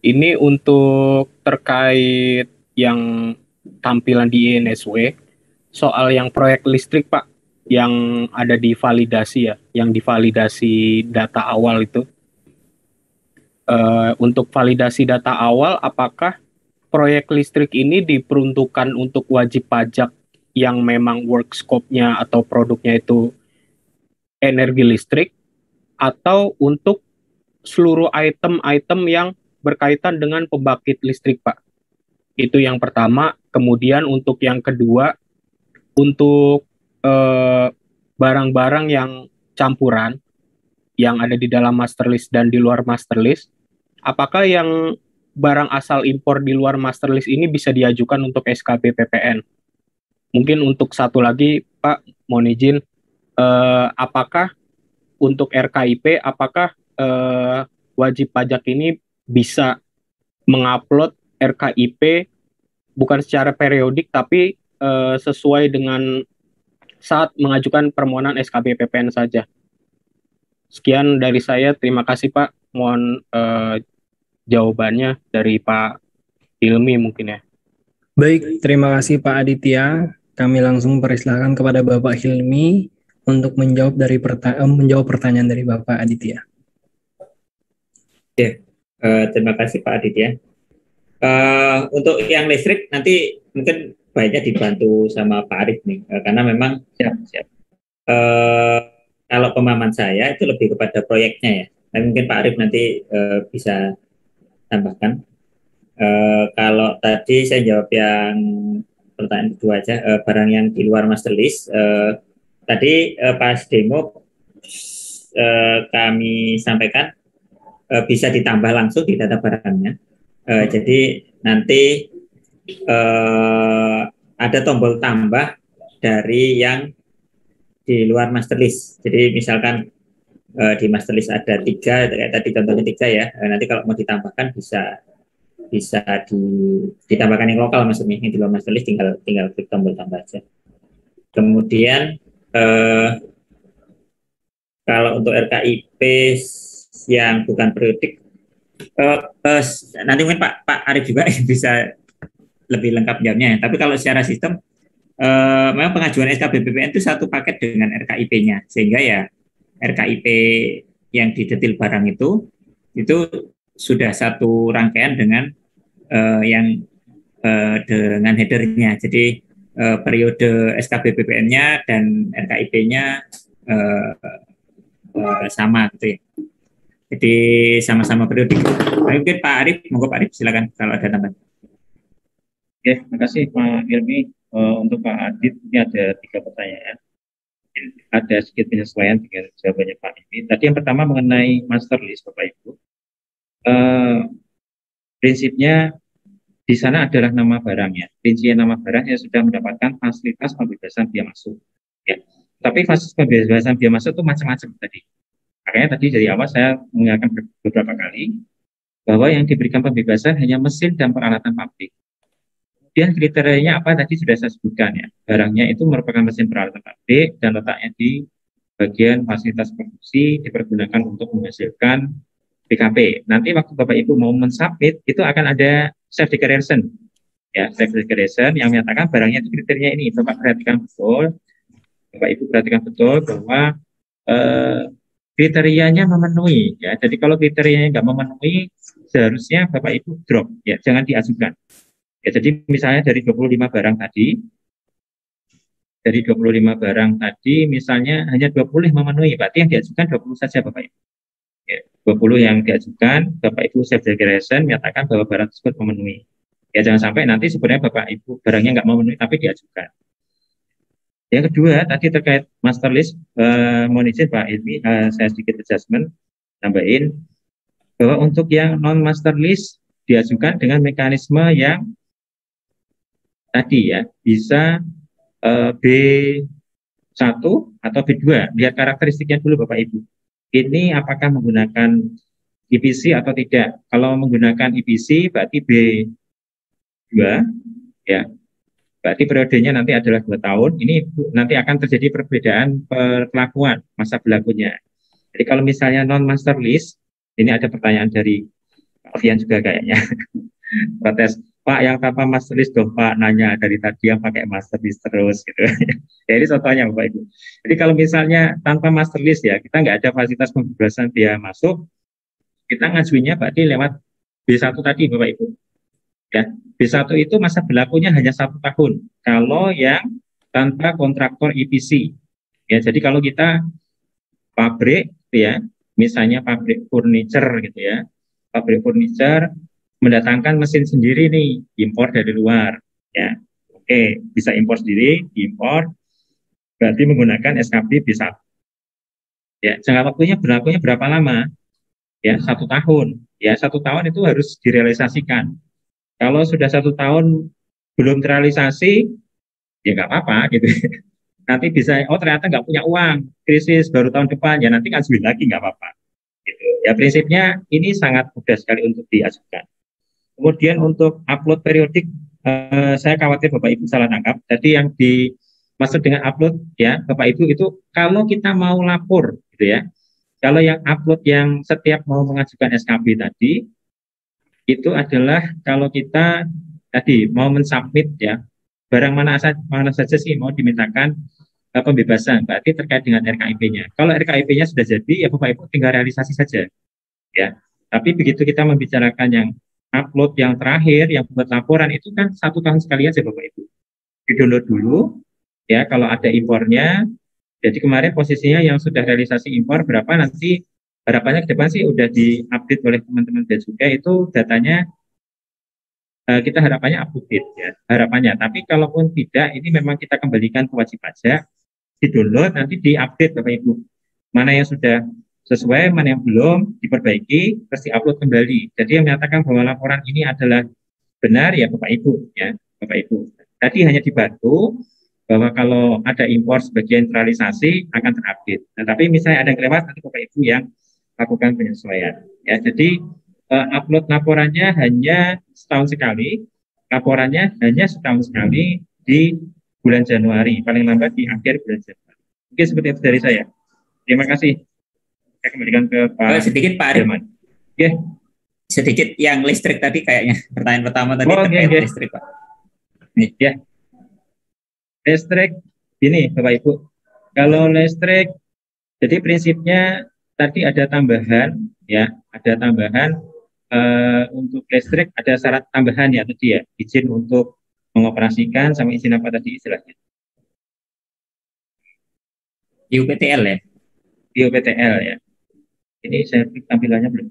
Ini untuk terkait yang tampilan di INSW soal yang proyek listrik Pak yang ada di validasi ya, yang divalidasi data awal itu. Untuk validasi data awal, apakah proyek listrik ini diperuntukkan untuk wajib pajak yang memang work scope-nya atau produknya itu energi listrik, atau untuk seluruh item-item yang berkaitan dengan pembangkit listrik, Pak? Itu yang pertama. Kemudian untuk yang kedua, untuk barang-barang yang campuran yang ada di dalam master list dan di luar master list, apakah yang barang asal impor di luar master list ini bisa diajukan untuk SKB PPN? Mungkin untuk satu lagi, Pak, mohon izin, apakah untuk RKIP, apakah wajib pajak ini bisa mengupload RKIP bukan secara periodik, tapi sesuai dengan saat mengajukan permohonan SKB PPN saja? Sekian dari saya, terima kasih Pak. Mohon jawabannya dari Pak Hilmi mungkin ya. Baik, terima kasih Pak Aditya. Kami langsung persilahkan kepada Bapak Hilmi untuk menjawab menjawab pertanyaan dari Bapak Aditya. Oke, terima kasih Pak Aditya. Untuk yang listrik nanti mungkin baiknya dibantu sama Pak Arif nih, karena memang siap. Kalau pemahaman saya itu lebih kepada proyeknya ya. Tapi mungkin Pak Arif nanti bisa tambahkan. Kalau tadi saya jawab yang pertanyaan kedua aja, barang yang di luar master list. Tadi pas demo kami sampaikan bisa ditambah langsung di data barangnya. Jadi nanti ada tombol tambah dari yang di luar master list. Jadi misalkan di master list ada 3, kayak tadi contohnya 3 ya. Nanti kalau mau ditambahkan bisa ditambahkan yang lokal maksudnya, yang di luar master list tinggal klik tombol tambah aja. Kemudian kalau untuk RKIP yang bukan periodik, nanti mungkin Pak Arif juga bisa lebih lengkap jawabnya. Tapi kalau secara sistem, memang pengajuan SKB PPN itu satu paket dengan RKIP-nya, sehingga ya RKIP yang di detail barang itu sudah satu rangkaian dengan yang dengan headernya. Jadi periode SKB BPN-nya dan RKIP-nya sama gitu ya. Jadi sama-sama periode. Mungkin Pak Arif, monggo Pak Arif silakan kalau ada tambahan. Oke, terima kasih Pak Ilmi. Untuk Pak Adit, ini ada 3 pertanyaan. Ada sedikit penyesuaian dengan jawabannya Pak Ilmi. Tadi yang pertama mengenai master list, Bapak Ibu. Prinsipnya di sana adalah nama barangnya. Rincian nama barang yang sudah mendapatkan fasilitas pembebasan biaya masuk. Ya. Tapi fasilitas pembebasan biaya masuk itu macam-macam tadi. Makanya tadi dari awal saya mengingatkan beberapa kali bahwa yang diberikan pembebasan hanya mesin dan peralatan pabrik. Kemudian kriterianya apa tadi sudah saya sebutkan ya. Barangnya itu merupakan mesin peralatan pabrik dan letaknya di bagian fasilitas produksi dipergunakan untuk menghasilkan BKP. Nanti waktu Bapak Ibu mau mensubmit itu akan ada self declaration. Ya, self declaration yang menyatakan barangnya itu kriterianya ini. Bapak perhatikan betul. Bapak Ibu perhatikan betul bahwa kriterianya memenuhi ya. Jadi kalau kriterianya nggak memenuhi seharusnya Bapak Ibu drop ya, jangan diajukan. Ya, jadi misalnya dari 25 barang tadi misalnya hanya 20 memenuhi, berarti yang diajukan 20 saja Bapak Ibu. Ya, 20 yang diajukan, Bapak Ibu self declaration menyatakan bahwa barang tersebut memenuhi. Ya, jangan sampai nanti sebenarnya Bapak Ibu barangnya nggak memenuhi tapi diajukan. Yang kedua, tadi terkait master list, mohon izin Pak Ilmi, saya sedikit adjustment, tambahin, bahwa untuk yang non-master list diajukan dengan mekanisme yang tadi ya, bisa B1 atau B2, lihat karakteristiknya dulu Bapak Ibu. Ini apakah menggunakan EPC atau tidak? Kalau menggunakan EPC berarti B2, ya. Berarti periodenya nanti adalah 2 tahun. Ini nanti akan terjadi perbedaan perlakuan masa berlakunya. Jadi kalau misalnya non-master list, ini ada pertanyaan dari Pak Alfian juga kayaknya. Protes, Pak yang tanpa master list dong Pak, nanya dari tadi yang pakai master list terus gitu. Ya ini contohnya Bapak Ibu. Jadi kalau misalnya tanpa master list ya, kita nggak ada fasilitas pembebasan biaya masuk, kita ngajuinnya berarti lewat B1 tadi Bapak Ibu. Ya, B1 itu masa berlakunya hanya 1 tahun. Kalau yang tanpa kontraktor EPC. Ya, jadi kalau kita pabrik ya, misalnya pabrik furniture gitu ya. Pabrik furniture mendatangkan mesin sendiri nih, impor dari luar ya. Oke, bisa impor sendiri, impor berarti menggunakan SKB B1. Ya, jangka waktunya berlakunya berapa lama? Ya, 1 tahun. Ya, 1 tahun itu harus direalisasikan. Kalau sudah 1 tahun belum terrealisasi, ya nggak apa-apa gitu. Nanti bisa, oh ternyata nggak punya uang, krisis baru tahun depan, ya nanti ngajuin lagi nggak apa-apa. Gitu. Ya prinsipnya ini sangat mudah sekali untuk diajukan. Kemudian untuk upload periodik, saya khawatir Bapak Ibu salah tangkap. Tadi yang dimaksud dengan upload ya Bapak Ibu itu kalau kita mau lapor gitu ya. Kalau yang upload yang setiap mau mengajukan SKB tadi itu adalah kalau kita tadi mau mensubmit ya barang mana saja sih mau dimintakan pembebasan, berarti terkait dengan RKIP-nya. Kalau RKIP-nya sudah jadi ya Bapak Ibu tinggal realisasi saja ya. Tapi begitu kita membicarakan yang upload yang terakhir yang buat laporan itu kan 1 tahun sekali aja Bapak Ibu. Di-download dulu ya kalau ada impornya. Jadi kemarin posisinya yang sudah realisasi impor berapa, nanti harapannya ke depan sih udah diupdate oleh teman-teman Bea Cukai itu datanya kita harapannya update ya harapannya. Tapi kalaupun tidak, ini memang kita kembalikan ke wajib pajak, di-download nanti diupdate Bapak Ibu. Mana yang sudah sesuai, mana yang belum diperbaiki, terus diupload kembali. Jadi yang menyatakan bahwa laporan ini adalah benar ya Bapak Ibu ya Bapak Ibu. Tadi hanya dibantu bahwa kalau ada impor sebagian realisasi akan terupdate. Nah, tapi misalnya ada yang kelewat nanti Bapak Ibu yang lakukan penyesuaian. Ya, jadi upload laporannya hanya setahun sekali, laporannya hanya setahun sekali di bulan Januari, paling lambat di akhir bulan Januari. Oke, seperti itu dari saya. Terima kasih. Saya kembalikan ke Pak. Sedikit Pak Arif. Oke. Sedikit yang listrik tadi kayaknya pertanyaan pertama tadi terkait listrik Pak. Ya. Listrik, ini Bapak Ibu. Kalau listrik, jadi prinsipnya tadi ada tambahan, ya, ada tambahan untuk listrik ada syarat tambahan ya tadi ya, izin untuk mengoperasikan sama izin apa tadi istilahnya? UPTL ya. UPTL ya. Ini saya tampilannya belum.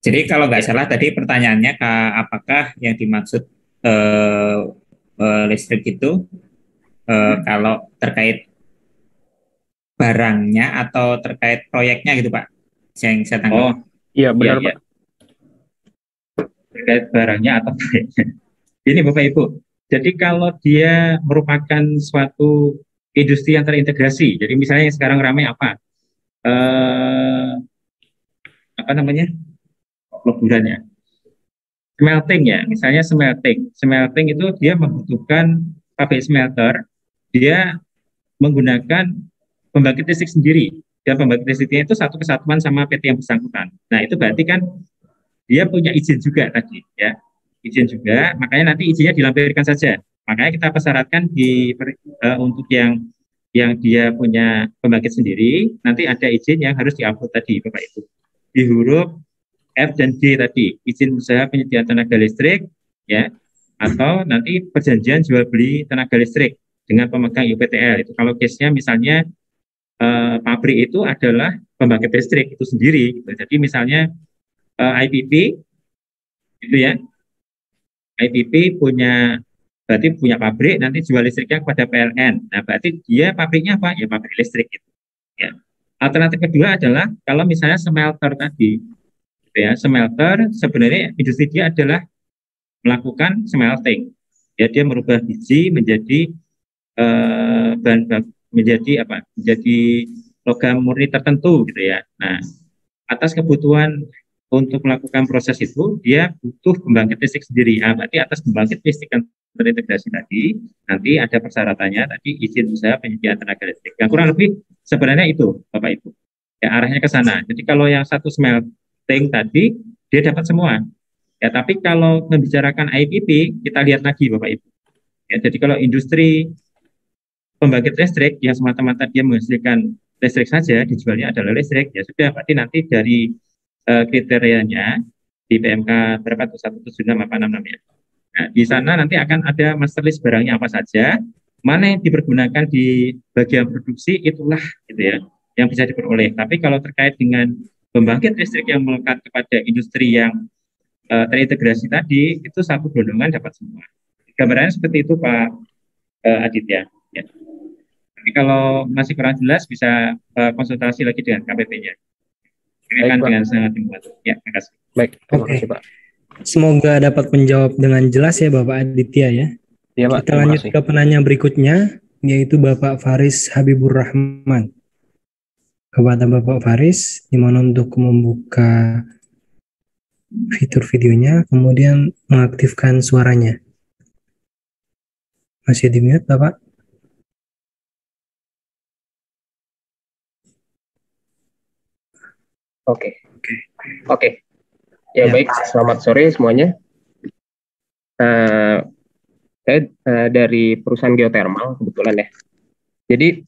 Jadi kalau nggak salah tadi pertanyaannya apakah yang dimaksud listrik itu kalau terkait barangnya atau terkait proyeknya gitu Pak? Yang saya tangkap. Oh, Iya benar iya, Pak. terkait barangnya atau proyeknya. Ini Bapak Ibu, jadi kalau dia merupakan suatu industri yang terintegrasi, jadi misalnya yang sekarang ramai apa namanya, peleburannya, smelting ya, misalnya smelting itu dia membutuhkan pabrik smelter, dia menggunakan pembangkit listrik sendiri, dan pembangkit listriknya itu satu kesatuan sama PT yang bersangkutan. Nah itu berarti kan dia punya izin juga tadi ya, izin juga, makanya nanti izinnya dilampirkan saja. Makanya kita persyaratkan untuk yang dia punya pembangkit sendiri, nanti ada izin yang harus diupload tadi Bapak Ibu. Di huruf F dan D tadi, izin usaha penyediaan tenaga listrik ya, atau nanti perjanjian jual beli tenaga listrik dengan pemegang UPTL. Itu kalau case-nya misalnya pabrik itu adalah pembangkit listrik itu sendiri gitu. Jadi misalnya IPP gitu ya, IPP berarti punya pabrik, nanti jual listriknya kepada PLN. Nah berarti dia pabriknya apa? Ya pabrik listrik gitu. Ya. Alternatif kedua adalah kalau misalnya smelter tadi, gitu ya, smelter sebenarnya industri dia adalah melakukan smelting. Ya, dia merubah biji menjadi menjadi apa? Menjadi logam murni tertentu gitu ya. Nah, atas kebutuhan untuk melakukan proses itu, dia butuh pembangkit listrik sendiri. Nah, berarti atas pembangkit listrik yang terintegrasi tadi, nanti ada persyaratannya tadi izin usaha penyediaan tenaga listrik. Yang kurang lebih sebenarnya itu, Bapak Ibu. Ya, arahnya ke sana. Jadi kalau yang satu smelting tadi, dia dapat semua. Ya, tapi kalau membicarakan IPP, kita lihat lagi, Bapak Ibu. Ya, jadi kalau industri pembangkit listrik yang semata-mata dia menghasilkan listrik saja, dijualnya adalah listrik, ya sudah, berarti nanti dari kriterianya di PMK berapa tuh 176 apa 66 ya. Nah, di sana nanti akan ada master list barangnya apa saja, mana yang dipergunakan di bagian produksi itulah gitu ya yang bisa diperoleh. Tapi kalau terkait dengan pembangkit listrik yang melekat kepada industri yang terintegrasi tadi, itu satu gelondongan dapat semua. Gambarannya seperti itu Pak Aditya. Ya. Tapi kalau masih kurang jelas bisa konsultasi lagi dengan KPP-nya. Ini kan dengan sangat membantu. Ya, terima kasih. Baik, terima kasih Pak. Semoga dapat menjawab dengan jelas ya Bapak Aditya ya. Ya, Pak, kita lanjut ke penanya berikutnya, yaitu Bapak Faris Habibur Rahman. Kepada Bapak Faris, dimana untuk membuka fitur videonya, kemudian mengaktifkan suaranya. Masih di mute Bapak? Oke. Ya, baik, selamat sore semuanya. Saya dari perusahaan geothermal kebetulan ya. Jadi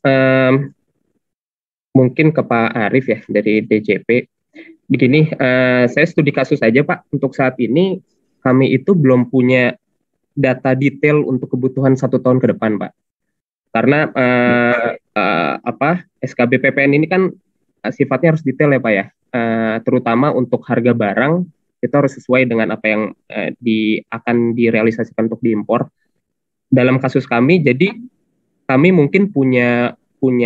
mungkin ke Pak Arif ya dari DJP. Begini, saya studi kasus saja Pak. Untuk saat ini kami itu belum punya data detail untuk kebutuhan 1 tahun ke depan Pak. Karena SKB PPN ini kan sifatnya harus detail ya Pak ya. Terutama untuk harga barang itu harus sesuai dengan apa yang akan direalisasikan untuk diimpor. Dalam kasus kami, jadi kami mungkin punya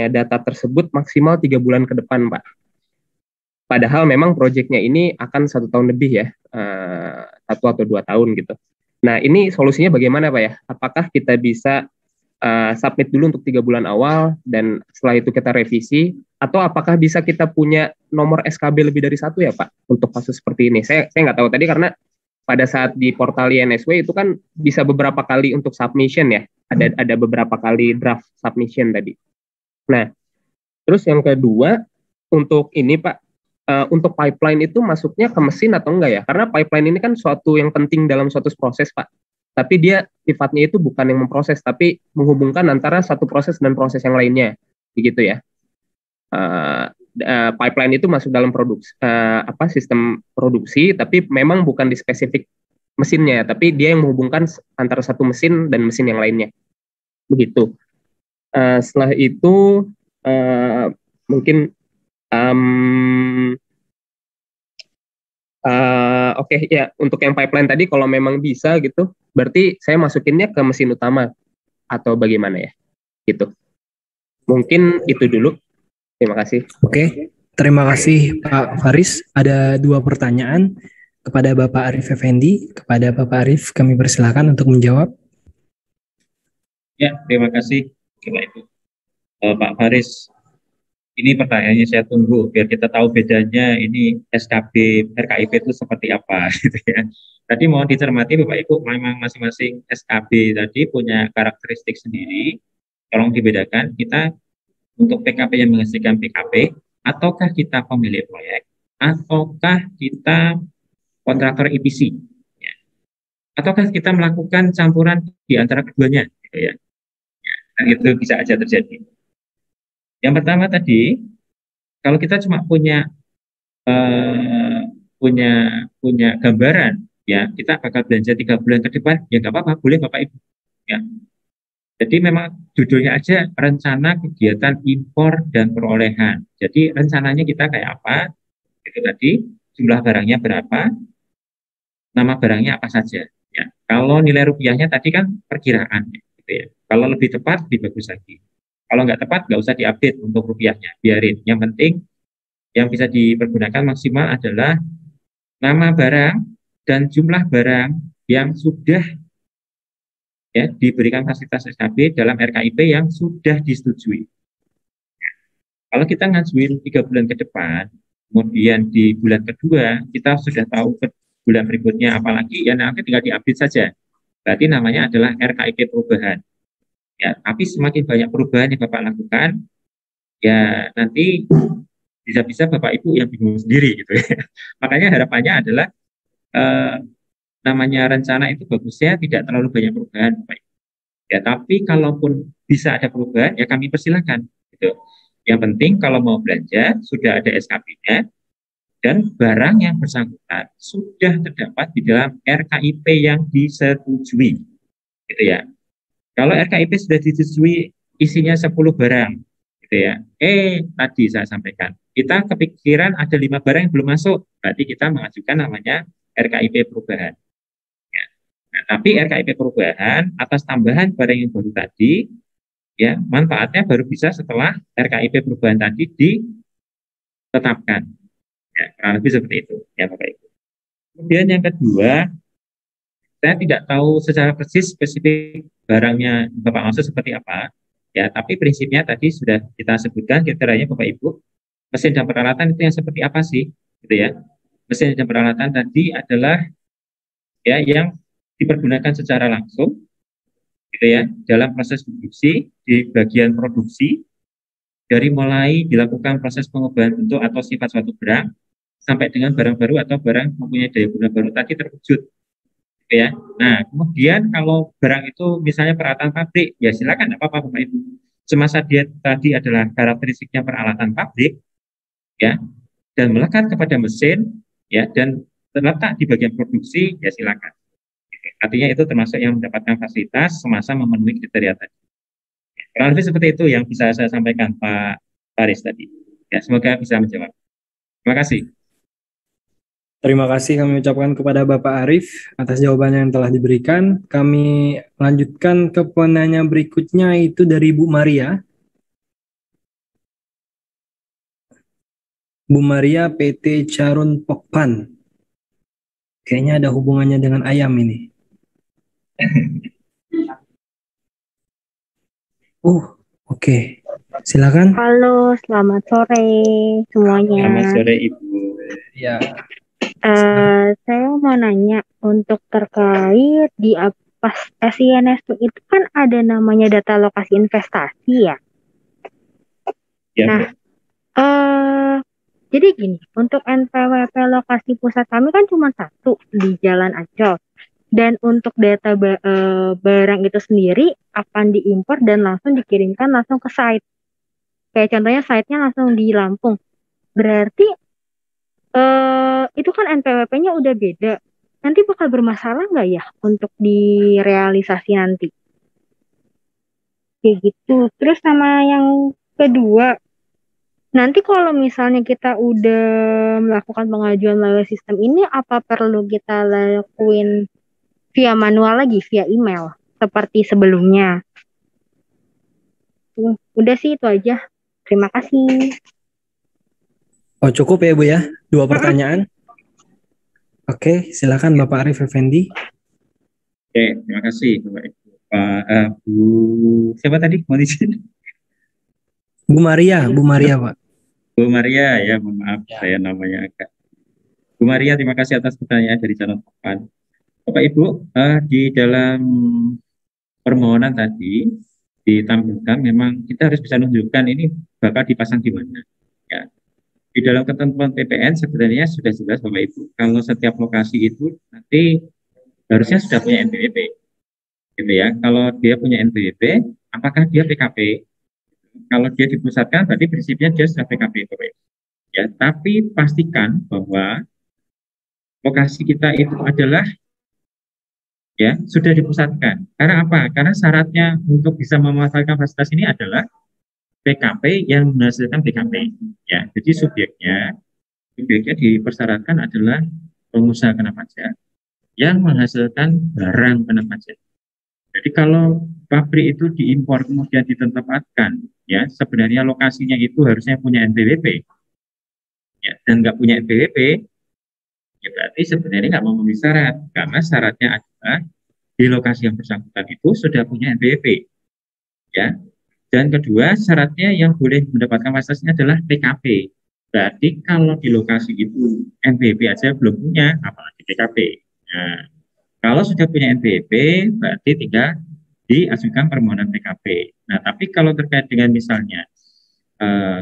data tersebut maksimal 3 bulan ke depan, Pak. Padahal memang proyeknya ini akan 1 tahun lebih ya, 1 atau 2 tahun gitu. Nah, ini solusinya bagaimana, Pak ya? Apakah kita bisa submit dulu untuk 3 bulan awal dan setelah itu kita revisi, atau apakah bisa kita punya nomor SKB lebih dari 1 ya Pak untuk kasus seperti ini? Saya nggak tahu tadi karena pada saat di portal INSW itu kan bisa beberapa kali untuk submission ya, ada beberapa kali draft submission tadi. Nah, terus yang kedua untuk ini Pak, untuk pipeline itu masuknya ke mesin atau enggak ya? Karena pipeline ini kan suatu yang penting dalam suatu proses Pak. Tapi dia sifatnya itu bukan yang memproses, tapi menghubungkan antara satu proses dan proses yang lainnya, begitu ya. Pipeline itu masuk dalam sistem produksi, tapi memang bukan di spesifik mesinnya, tapi dia yang menghubungkan antara satu mesin dan mesin yang lainnya, begitu. Setelah itu mungkin oke, ya, untuk yang pipeline tadi kalau memang bisa gitu, berarti saya masukinnya ke mesin utama atau bagaimana ya, gitu. Mungkin itu dulu. Terima kasih. Oke, terima kasih Pak Faris. Ada 2 pertanyaan kepada Bapak Arif Effendi. Kepada Bapak Arif, kami persilakan untuk menjawab. Ya, terima kasih Bapak Ibu. Pak Faris, ini pertanyaannya saya tunggu biar kita tahu bedanya ini SKB RKIP itu seperti apa gitu ya. Tadi mohon dicermati Bapak Ibu, memang masing-masing SKB tadi punya karakteristik sendiri. Tolong dibedakan, kita untuk PKP yang menghasilkan PKP, ataukah kita pemilik proyek, ataukah kita kontraktor EPC, ya. Ataukah kita melakukan campuran di antara keduanya, gitu ya. Dan itu bisa aja terjadi. Yang pertama tadi, kalau kita cuma punya gambaran, ya kita bakal belanja 3 bulan ke depan, ya nggak apa-apa, boleh Bapak Ibu, ya. Jadi memang judulnya aja rencana kegiatan impor dan perolehan. Jadi rencananya kita kayak apa? Itu tadi jumlah barangnya berapa, nama barangnya apa saja. Ya, kalau nilai rupiahnya tadi kan perkiraan, gitu ya. Kalau lebih tepat lebih bagus lagi. Kalau nggak tepat nggak usah diupdate untuk rupiahnya, biarin. Yang penting yang bisa dipergunakan maksimal adalah nama barang dan jumlah barang yang sudah ya diberikan fasilitas SKB dalam RKIP yang sudah disetujui. Kalau kita ngajuin 3 bulan ke depan, kemudian di bulan kedua kita sudah tahu ke bulan berikutnya apalagi, ya nanti tinggal diupdate saja. Berarti namanya adalah RKIP perubahan. Ya, tapi semakin banyak perubahan yang Bapak lakukan, ya nanti bisa-bisa Bapak Ibu yang bingung sendiri gitu ya. Makanya harapannya adalah namanya rencana itu bagusnya tidak terlalu banyak perubahan, Bapak Ibu. Ya, tapi kalaupun bisa ada perubahan, ya kami persilahkan. Gitu. Yang penting kalau mau belanja sudah ada SKP-nya dan barang yang bersangkutan sudah terdapat di dalam RKIP yang disetujui, gitu ya. Kalau RKIP sudah disetujui isinya 10 barang, gitu ya. Tadi saya sampaikan kita kepikiran ada 5 barang yang belum masuk, berarti kita mengajukan namanya RKIP perubahan. Nah, tapi RKIP perubahan atas tambahan barang yang baru tadi, ya manfaatnya baru bisa setelah RKIP perubahan tadi ditetapkan. Ya, kurang lebih seperti itu, ya Bapak Ibu. Kemudian yang kedua, saya tidak tahu secara persis spesifik barangnya Bapak maksud seperti apa, ya. Tapi prinsipnya tadi sudah kita sebutkan kriterianya Bapak Ibu. Mesin dan peralatan itu yang seperti apa sih, gitu ya? Mesin dan peralatan tadi adalah ya yang dipergunakan secara langsung, gitu ya, dalam proses produksi, di bagian produksi, dari mulai dilakukan proses pengubahan bentuk atau sifat suatu barang, sampai dengan barang baru atau barang mempunyai daya guna baru tadi terwujud, gitu ya. Nah, kemudian kalau barang itu misalnya peralatan pabrik, ya silakan, apa-apa Bapak Ibu. Semasa dia tadi adalah karakteristiknya peralatan pabrik, ya, dan melekat kepada mesin, ya, dan terletak di bagian produksi, ya silakan. Artinya itu termasuk yang mendapatkan fasilitas semasa memenuhi kriteria tadi. Kurang lebih seperti itu yang bisa saya sampaikan Pak Faris tadi. Ya, semoga bisa menjawab. Terima kasih. Terima kasih kami ucapkan kepada Bapak Arif atas jawabannya yang telah diberikan. Kami lanjutkan ke penanya berikutnya, itu dari Bu Maria. Bu Maria PT Carun Pokpan. Kayaknya ada hubungannya dengan ayam ini. Oke. Silakan. Halo, selamat sore semuanya. Selamat sore Ibu. Ya. Saya mau nanya untuk terkait di pas SINSP itu kan ada namanya data lokasi investasi ya. Ya. Nah, Jadi gini, untuk NPWP lokasi pusat kami kan cuma satu di Jalan Ancol. Dan untuk data barang itu sendiri akan diimpor dan langsung dikirimkan langsung ke site. Kayak contohnya site-nya langsung di Lampung. Berarti itu kan NPWP-nya udah beda. Nanti bakal bermasalah nggak ya untuk direalisasi nanti? Kayak gitu. Terus sama yang kedua, nanti kalau misalnya kita udah melakukan pengajuan melalui sistem ini, apa perlu kita lakuin via manual lagi, via email, seperti sebelumnya? Udah sih itu aja. Terima kasih. Oh, cukup ya Bu ya? 2 pertanyaan. Oke, silakan Bapak Arif Effendi. Oke, terima kasih Bapak Ibu. Bu siapa tadi? Mohon izin. Bu Maria Pak. Bu Maria ya, mohon maaf saya namanya agak. Bu Maria, terima kasih atas pertanyaan dari calon papan. Bapak Ibu, di dalam permohonan tadi ditampilkan memang kita harus bisa menunjukkan ini bakal dipasang di mana. Ya. Di dalam ketentuan PPN sebenarnya sudah jelas Bapak Ibu, kalau setiap lokasi itu nanti harusnya sudah punya NPWP. Gitu ya. Kalau dia punya NPWP, apakah dia PKP? Kalau dia dipusatkan, berarti prinsipnya dia sudah PKP, Bapak Ibu. Ya, tapi pastikan bahwa lokasi kita itu adalah ya sudah dipusatkan. Karena apa? Karena syaratnya untuk bisa memanfaatkan fasilitas ini adalah PKP yang menghasilkan PKP. Ya, jadi subjeknya dipersyaratkan adalah pengusaha kena pajak yang menghasilkan barang kena pajak. Jadi kalau pabrik itu diimpor kemudian ditempatkan, ya sebenarnya lokasinya itu harusnya punya NPWP, ya, dan nggak punya NPWP, ya berarti sebenarnya nggak memenuhi syarat, karena syaratnya adalah di lokasi yang bersangkutan itu sudah punya NPWP, ya. Dan kedua syaratnya yang boleh mendapatkan fasilitasnya adalah PKP. Berarti kalau di lokasi itu NPWP aja belum punya, apalagi PKP. Nah, kalau sudah punya NPWP, berarti tinggal diajukan permohonan PKP. Nah, tapi kalau terkait dengan misalnya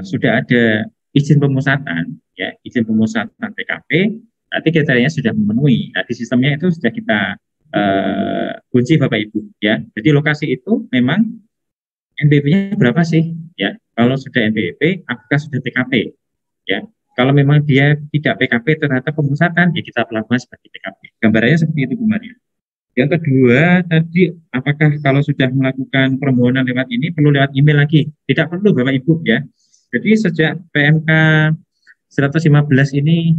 sudah ada izin pemusatan, ya izin pemusatan PKP, berarti kriterianya sudah memenuhi. Nah, di sistemnya itu sudah kita kunci Bapak Ibu, ya. Jadi lokasi itu memang NPWP-nya berapa sih? Ya, kalau sudah NPWP, apakah sudah PKP? Ya, kalau memang dia tidak PKP ternyata pemusatan, ya kita pelakukan sebagai PKP. Gambarannya seperti itu, Bu Maria. Yang kedua, tadi apakah kalau sudah melakukan permohonan lewat ini perlu lewat email lagi? Tidak perlu, Bapak Ibu, ya. Jadi sejak PMK 115 ini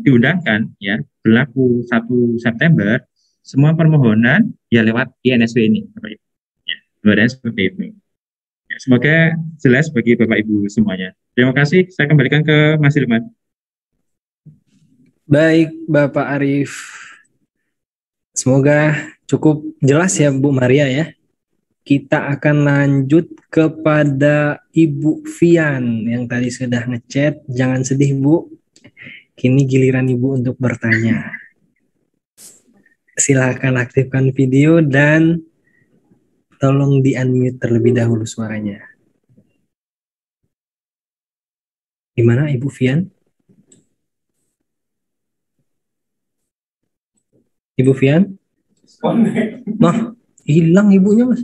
diundangkan, ya, berlaku 1 September, semua permohonan ya lewat INSW ini, Bapak Ibu. Ya, gambarannya seperti itu. Ya, semoga jelas bagi Bapak Ibu semuanya. Terima kasih. Saya kembalikan ke Mas Ilman. Baik, Bapak Arif. Semoga cukup jelas ya Bu Maria ya. Kita akan lanjut kepada Ibu Fian yang tadi sudah ngechat. Jangan sedih Bu. Kini giliran Ibu untuk bertanya. Silakan aktifkan video dan tolong di-unmute terlebih dahulu suaranya. Gimana Ibu Fian? Ibu Fian? Nah, hilang ibunya Mas.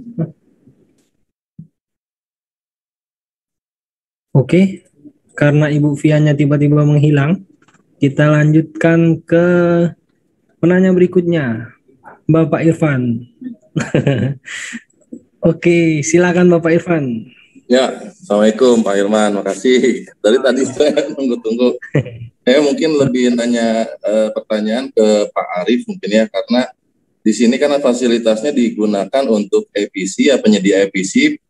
Oke, karena Ibu Fiannya tiba-tiba menghilang, kita lanjutkan ke penanya berikutnya, Bapak Irfan. Oke, silakan Bapak Irfan. Ya, Assalamualaikum Pak Irman, makasih. Dari tadi saya tunggu-tunggu. Saya mungkin lebih nanya pertanyaan ke Pak Arif mungkin ya, karena di sini kan fasilitasnya digunakan untuk EPC ya, penyedia EPC,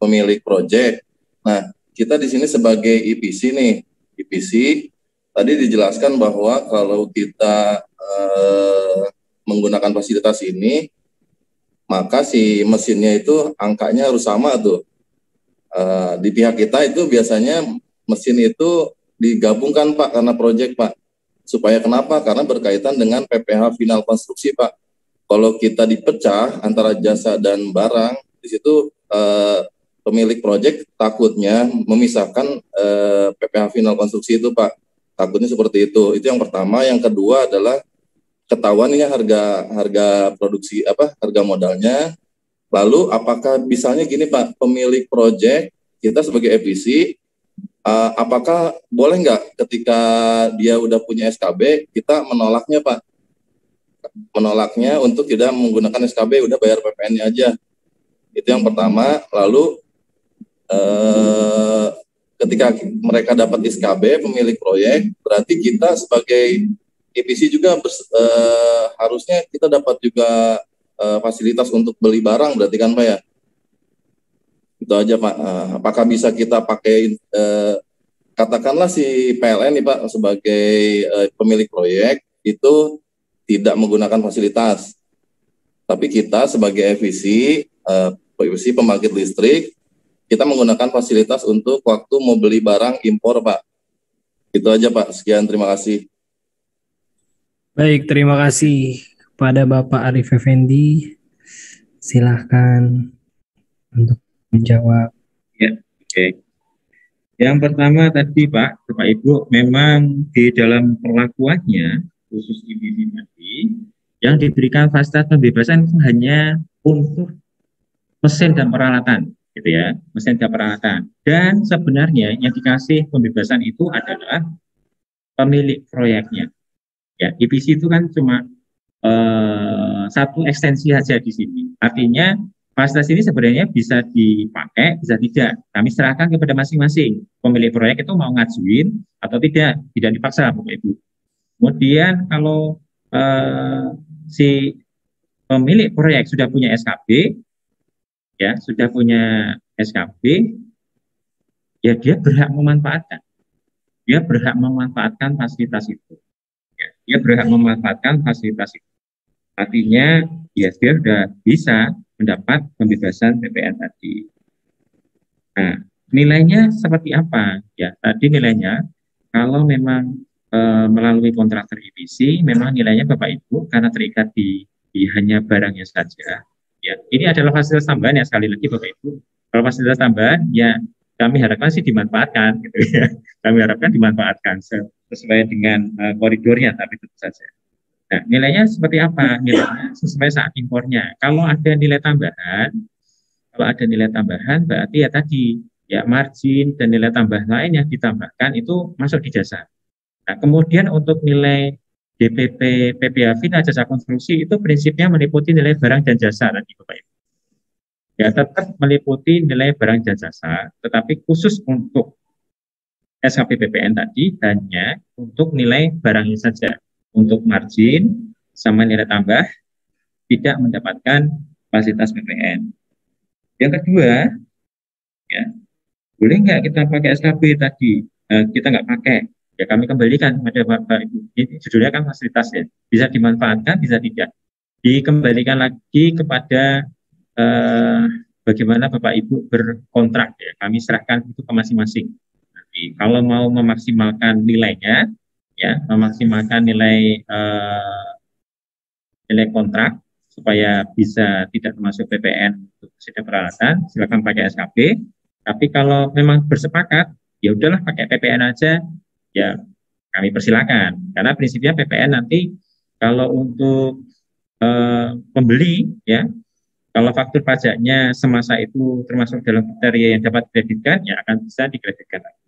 pemilik proyek. Nah, kita di sini sebagai EPC nih, EPC tadi dijelaskan bahwa kalau kita menggunakan fasilitas ini, maka si mesinnya itu angkanya harus sama tuh. Di pihak kita itu biasanya mesin itu digabungkan Pak karena proyek Pak. Supaya kenapa? Karena berkaitan dengan PPH final konstruksi Pak. Kalau kita dipecah antara jasa dan barang, di situ pemilik proyek takutnya memisahkan PPH final konstruksi itu, Pak. Takutnya seperti itu. Itu yang pertama. Yang kedua adalah ketahuan ini harga produksi harga modalnya. Lalu apakah misalnya gini, Pak, pemilik proyek kita sebagai EPC, apakah boleh nggak ketika dia udah punya SKB kita menolaknya, Pak? Menolaknya untuk tidak menggunakan SKB, udah bayar PPN-nya aja. Itu yang pertama. Lalu ketika mereka dapat SKB pemilik proyek, berarti kita sebagai EPC juga harusnya kita dapat juga fasilitas untuk beli barang, berarti kan, Pak, ya? Itu aja, Pak. Apakah bisa kita pakai katakanlah si PLN nih, Pak, sebagai pemilik proyek itu tidak menggunakan fasilitas, tapi kita sebagai EPC pembangkit listrik, kita menggunakan fasilitas untuk waktu mau beli barang impor, Pak. Itu aja, Pak. Sekian, terima kasih. Baik, terima kasih kepada Bapak Arif Effendi. Silahkan untuk menjawab. Ya, oke. Yang pertama tadi, Pak, Bapak Ibu, memang di dalam perlakuannya, khusus EPC tadi, yang diberikan fasilitas pembebasan itu hanya untuk mesin dan peralatan, gitu ya, mesin dan peralatan. Dan sebenarnya yang dikasih pembebasan itu adalah pemilik proyeknya. Ya, EPC itu kan cuma satu ekstensi saja di sini. Artinya fasilitas ini sebenarnya bisa dipakai, bisa tidak. Kami serahkan kepada masing-masing. Pemilik proyek itu mau ngajuin atau tidak dipaksa, Bapak Ibu. Kemudian kalau si pemilik proyek sudah punya SKB, ya sudah punya SKB, ya dia berhak memanfaatkan. Dia berhak memanfaatkan fasilitas itu. Ya, dia berhak memanfaatkan fasilitas itu. Artinya, ya dia sudah bisa mendapat pembebasan PPN tadi. Nah, nilainya seperti apa? Ya, tadi nilainya kalau memang melalui kontraktor EPC, memang nilainya Bapak Ibu karena terikat di hanya barangnya saja. Ya, ini adalah fasilitas tambahan ya, sekali lagi Bapak Ibu. Kalau fasilitas tambahan, ya kami harapkan sih dimanfaatkan, gitu ya. Kami harapkan dimanfaatkan sesuai dengan koridornya, tapi tentu saja. Nah, nilainya seperti apa? Nilainya sesuai saat impornya. Kalau ada nilai tambahan, berarti ya tadi ya margin dan nilai tambah lain yang ditambahkan itu masuk di jasa. Nah, kemudian untuk nilai DPP PPH final jasa konstruksi itu prinsipnya meliputi nilai barang dan jasa tadi, Bapak Ibu. Ya, tetap meliputi nilai barang dan jasa, tetapi khusus untuk SKP PPN tadi hanya untuk nilai barangnya saja. Untuk margin sama nilai tambah tidak mendapatkan fasilitas PPN. Yang kedua, ya boleh nggak kita pakai SKB tadi? Kita nggak pakai. Ya kami kembalikan kepada Bapak Ibu. Ini judulnya kan fasilitas ya. Bisa dimanfaatkan, bisa tidak. Dikembalikan lagi kepada bagaimana Bapak Ibu berkontrak ya. Kami serahkan itu ke masing-masing. Nanti kalau mau memaksimalkan nilainya, ya memaksimalkan nilai kontrak supaya bisa tidak termasuk PPN untuk setiap peralatan, silakan pakai SKB. Tapi kalau memang bersepakat, ya udahlah pakai PPN aja. Ya, kami persilakan. Karena prinsipnya PPN nanti kalau untuk pembeli, ya, kalau faktur pajaknya semasa itu termasuk dalam kriteria yang dapat dikreditkan, ya akan bisa dikreditkan lagi.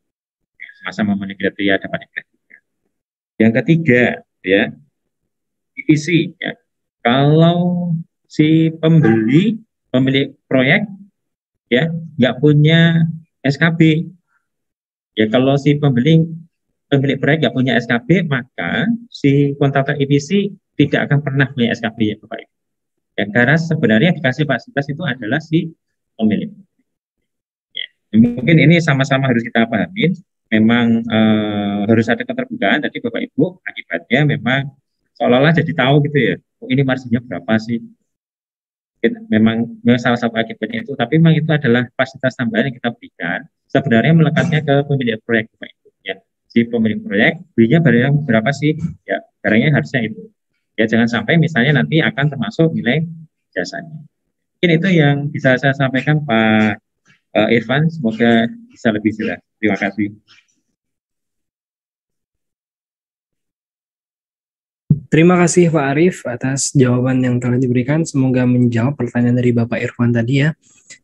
Semasa memenuhi kriteria dapat dikreditkan. Yang ketiga, ya, EPC. Ya, kalau si pemilik proyek, ya, nggak punya SKB, ya kalau si pemilik proyek nggak punya SKB, maka si kontraktor EPC tidak akan pernah punya SKB, ya Bapak Ibu. Ya, karena sebenarnya dikasih fasilitas itu adalah si pemilik. Ya, mungkin ini sama-sama harus kita pahami. Memang harus ada keterbukaan. Tadi Bapak Ibu, akibatnya memang seolah-olah jadi tahu gitu ya. Oh, ini marginnya berapa sih? Memang salah satu akibatnya itu. Tapi memang itu adalah fasilitas tambahan yang kita berikan. Sebenarnya melekatnya ke pemilik proyek, Bapak Ibu. Ya, si pemilik proyek belinya barang berapa sih? Ya, barangnya harusnya itu. Ya, jangan sampai misalnya nanti akan termasuk nilai jasanya. Mungkin itu yang bisa saya sampaikan Pak Irfan, semoga bisa lebih jelas. Terima kasih. Terima kasih Pak Arif atas jawaban yang telah diberikan. Semoga menjawab pertanyaan dari Bapak Irfan tadi ya.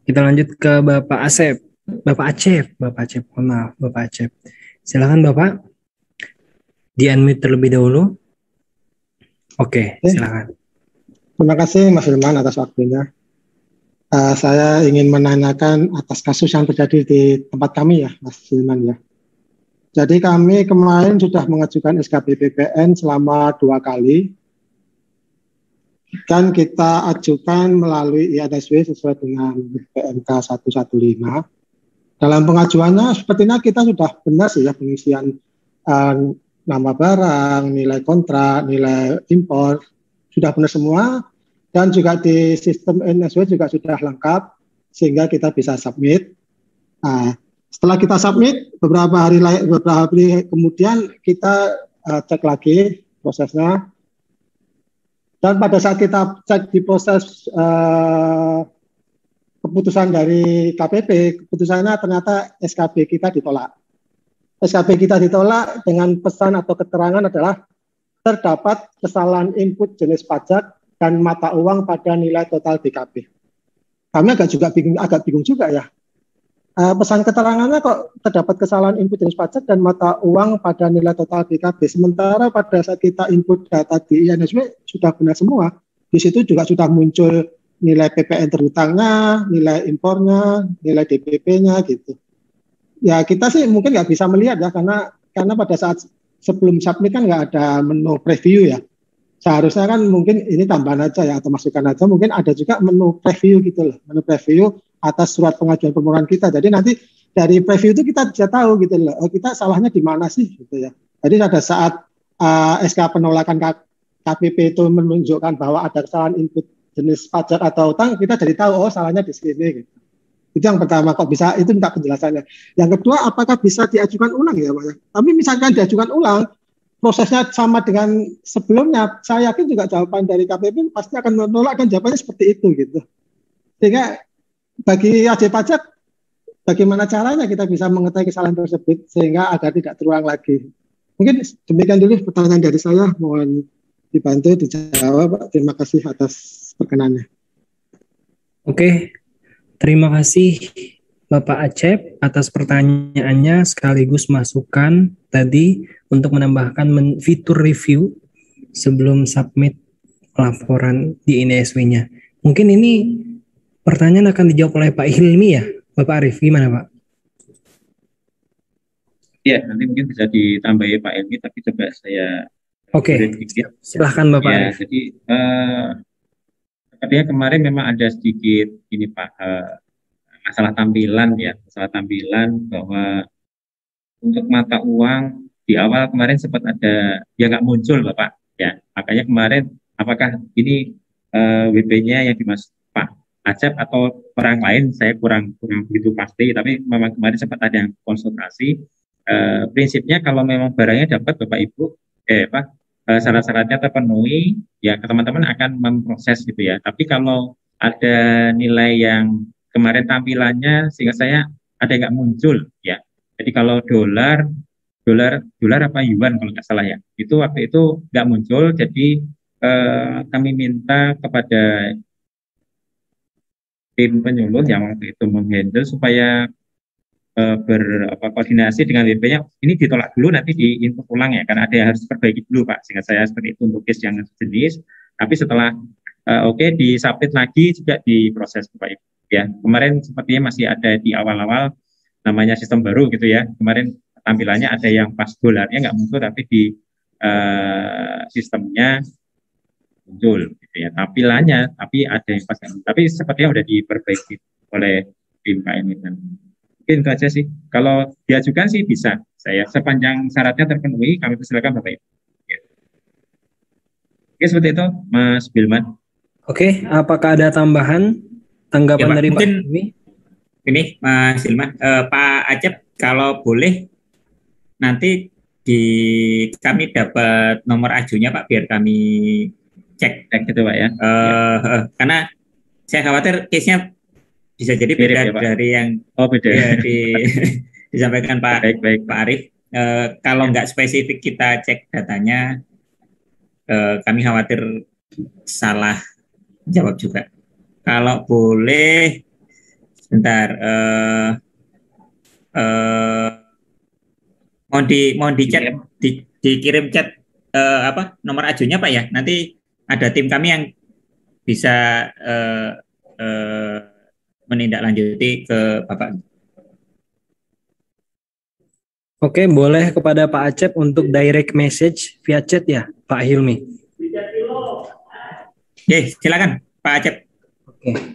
Kita lanjut ke Bapak Asep. Bapak Acep, mohon maaf, Bapak Acep. Silakan Bapak, di-unmute terlebih dahulu. Oke, silakan. Terima kasih Mas Hilman atas waktunya. Saya ingin menanyakan atas kasus yang terjadi di tempat kami ya, Mas Hilman ya. Jadi kami kemarin sudah mengajukan SKB PPN selama 2 kali. Dan kita ajukan melalui INSW sesuai dengan PMK 115. Dalam pengajuannya sepertinya kita sudah benar sih ya pengisian nama barang, nilai kontrak, nilai impor, sudah benar semua. Dan juga di sistem INSW juga sudah lengkap sehingga kita bisa submit. Nah, setelah kita submit, beberapa hari kemudian kita cek lagi prosesnya. Dan pada saat kita cek di proses keputusan dari KPP, keputusannya ternyata SKB kita ditolak. SKB kita ditolak dengan pesan atau keterangan adalah terdapat kesalahan input jenis pajak dan mata uang pada nilai total DKP. Kami agak bingung juga ya. Pesan keterangannya kok terdapat kesalahan input jenis pajak dan mata uang pada nilai total DKP. Sementara pada saat kita input data di INSW sudah benar semua. Di situ juga sudah muncul nilai PPN terhutangnya, nilai impornya, nilai DPP-nya gitu. Ya kita sih mungkin nggak bisa melihat ya karena pada saat sebelum submit kan nggak ada menu preview ya. Seharusnya kan mungkin ini tambahan aja ya atau masukan aja. Mungkin ada juga menu preview gitu loh, menu preview atas surat pengajuan permohonan kita. Jadi nanti dari preview itu kita bisa tahu gitu loh, kita salahnya di mana sih gitu ya. Jadi pada saat SK penolakan KPP itu menunjukkan bahwa ada kesalahan input jenis pajak atau utang, kita jadi tahu salahnya di sini gitu. Itu yang pertama, kok bisa itu minta penjelasannya. Yang kedua, apakah bisa diajukan ulang ya Pak? Tapi misalkan diajukan ulang, prosesnya sama dengan sebelumnya, saya yakin juga jawaban dari KPP pasti akan menolak dan jawabannya seperti itu gitu. Sehingga bagi wajib pajak, bagaimana caranya kita bisa mengetahui kesalahan tersebut sehingga agar tidak terulang lagi. Mungkin demikian dulu pertanyaan dari saya, mohon dibantu dijawab Pak. Terima kasih atas perkenannya. Oke, terima kasih Bapak Acep atas pertanyaannya sekaligus masukan tadi untuk menambahkan fitur review sebelum submit laporan di INSW-nya. Mungkin ini pertanyaan akan dijawab oleh Pak Hilmi ya, Bapak Arif, gimana Pak? Ya, nanti mungkin bisa ditambahi Pak Hilmi, tapi coba saya. Oke, silahkan Bapak ya, Arif. Jadi sepertinya kemarin memang ada sedikit ini Pak, masalah tampilan ya, masalah tampilan bahwa untuk mata uang di awal kemarin sempat ada ya nggak muncul Bapak ya, makanya kemarin apakah ini WP-nya yang dimaksud Pak Acep atau orang lain saya kurang begitu pasti, tapi memang kemarin sempat ada yang konsultasi. Prinsipnya kalau memang barangnya dapat Bapak Ibu syarat-syaratnya terpenuhi ya teman-teman akan memproses gitu ya. Tapi kalau ada nilai yang kemarin tampilannya sehingga saya ada yang nggak muncul ya. Jadi kalau dolar apa yuan kalau nggak salah ya, itu waktu itu nggak muncul. Jadi kami minta kepada tim penyuluh yang waktu itu menghandle supaya berkoordinasi dengan WP-nya, ini ditolak dulu nanti diinput ulang ya, karena ada yang harus diperbaiki dulu Pak, sehingga saya seperti itu untuk case yang sejenis. Tapi setelah oke, disubmit lagi juga diproses Bapak Ibu ya. Kemarin sepertinya masih ada di awal-awal namanya sistem baru gitu ya. Kemarin tampilannya ada yang pas dolarnya nggak muncul, tapi di sistemnya muncul gitu ya. Tampilannya tapi ada yang pas, tapi sepertinya udah diperbaiki oleh tim KMI. Mungkin itu aja sih. Kalau diajukan sih bisa. Saya sepanjang syaratnya terpenuhi, kami persilakan Bapak Ibu. Ya. Oke, seperti itu, Mas Bilman. Oke, apakah ada tambahan tanggapan dari Pak Hilmi? Ini Mas Bilman, Pak Acep, kalau boleh nanti kami dapat nomor ajunya Pak, biar kami cek gitu Pak ya. Karena saya khawatir case-nya Bisa jadi Mirip beda ya, Pak? dari yang beda. ya, disampaikan Pak Pak Arif. Kalau nggak spesifik kita cek datanya, kami khawatir salah jawab juga. Kalau boleh, sebentar, mohon di chat, dikirim chat nomor ajunya Pak ya. Nanti ada tim kami yang bisa menindaklanjuti ke Bapak. Oke, boleh kepada Pak Acep untuk direct message via chat ya, Pak Hilmi. Oke, silakan Pak Acep.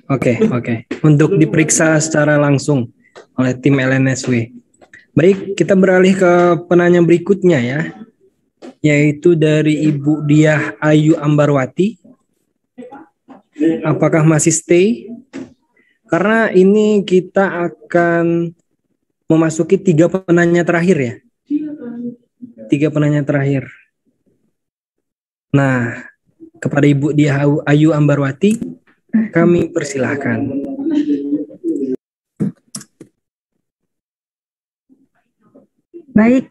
Oke. Untuk diperiksa secara langsung oleh tim LNSW. Baik, kita beralih ke penanya berikutnya ya, yaitu dari Ibu Diah Ayu Ambarwati. Apakah masih stay? Karena ini kita akan memasuki 3 penanya terakhir ya. 3 penanya terakhir. Nah, kepada Ibu Diah Ayu Ambarwati, kami persilahkan. Baik,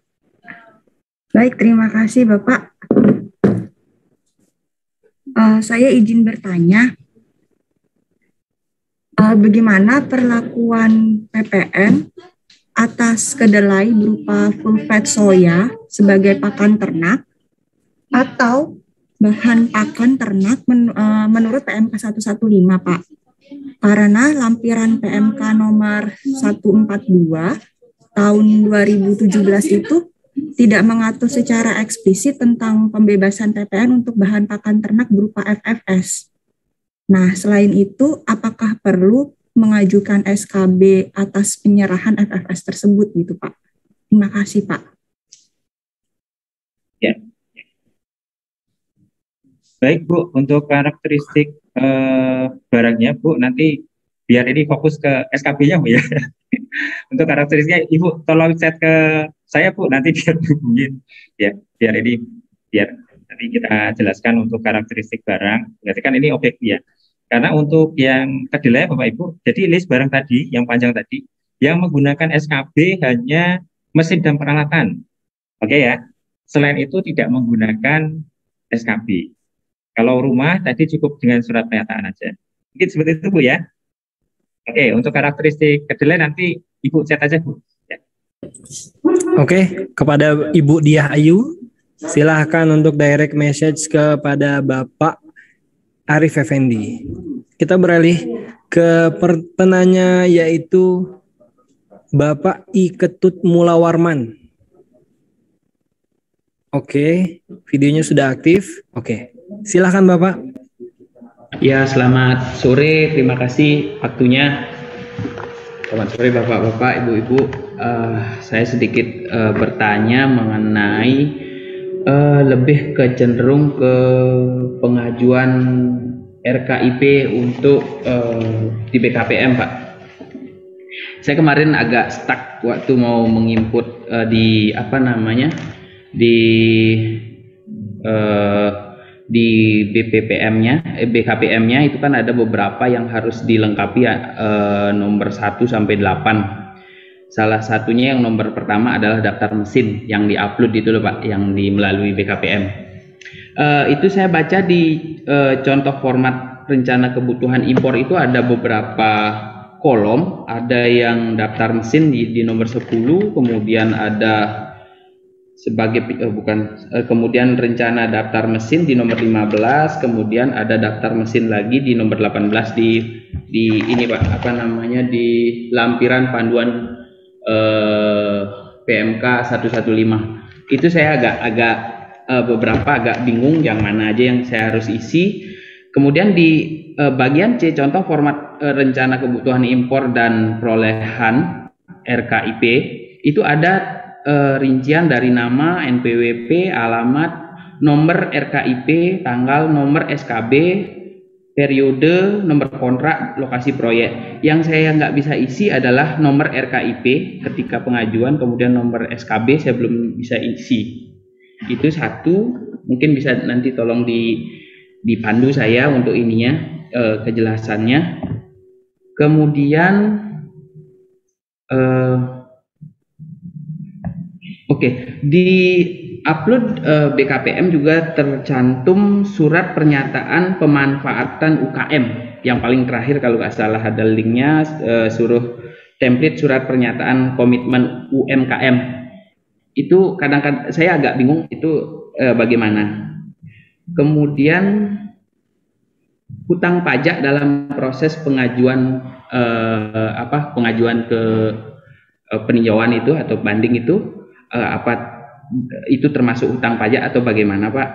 terima kasih Bapak. Saya izin bertanya, bagaimana perlakuan PPN atas kedelai berupa full fat soya sebagai pakan ternak atau bahan pakan ternak menurut PMK 115, Pak? Karena lampiran PMK nomor 142 tahun 2017 itu tidak mengatur secara eksplisit tentang pembebasan PPN untuk bahan pakan ternak berupa FFS. Nah, selain itu, apakah perlu mengajukan SKB atas penyerahan FFS tersebut gitu, Pak? Terima kasih, Pak. Ya. Baik, Bu, untuk karakteristik barangnya, Bu, nanti biar ini fokus ke SKB-nya, Bu ya. Untuk karakteristiknya, Ibu tolong chat ke saya, Bu, nanti biar hubungin. Ya, biar nanti kita jelaskan untuk karakteristik barang. Berarti kan ini objek ya. Karena untuk yang kedelai Bapak Ibu, jadi list barang tadi, yang panjang tadi, yang menggunakan SKB hanya mesin dan peralatan. Oke ya. Selain itu tidak menggunakan SKB. Kalau rumah tadi cukup dengan surat pernyataan aja. Mungkin seperti itu Bu ya. Oke, untuk karakteristik kedelai nanti Ibu chat aja Bu. Ya. Oke, kepada Ibu Diah Ayu, silahkan untuk direct message kepada Bapak Arif Effendi. Kita beralih ke penanya yaitu Bapak I Ketut Mulawarman. Oke, videonya sudah aktif. Oke, silahkan Bapak. Ya, selamat sore. Terima kasih waktunya. Selamat sore Bapak-Bapak, Ibu-Ibu. Saya sedikit bertanya mengenai lebih ke cenderung ke pengajuan RKIP untuk di BKPM, Pak. Saya kemarin agak stuck waktu mau menginput di BPPM-nya, BKPM-nya itu kan ada beberapa yang harus dilengkapi nomor 1 sampai 8. Salah satunya yang nomor pertama adalah daftar mesin yang diupload itu loh Pak, yang melalui BKPM. Itu saya baca di contoh format rencana kebutuhan impor itu ada beberapa kolom, ada yang daftar mesin di nomor 10, kemudian ada kemudian rencana daftar mesin di nomor 15, kemudian ada daftar mesin lagi di nomor 18 di ini Pak, di lampiran panduan PMK 115. Itu saya beberapa agak bingung yang mana aja yang saya harus isi. Kemudian di bagian C, contoh format rencana kebutuhan impor dan perolehan RKIP, itu ada rincian dari nama, NPWP, alamat, nomor RKIP, tanggal, nomor SKB, periode, nomor kontrak, lokasi proyek. Yang saya nggak bisa isi adalah nomor RKIP ketika pengajuan, kemudian nomor SKB saya belum bisa isi. Itu satu, mungkin bisa nanti tolong dipandu saya untuk ininya, kejelasannya. Kemudian di upload BKPM juga tercantum surat pernyataan pemanfaatan UKM yang paling terakhir, kalau nggak salah ada linknya, suruh template surat pernyataan komitmen UMKM. Itu kadang-kadang saya agak bingung itu bagaimana. Kemudian hutang pajak dalam proses pengajuan pengajuan ke peninjauan itu atau banding itu, apa itu termasuk hutang pajak atau bagaimana, Pak?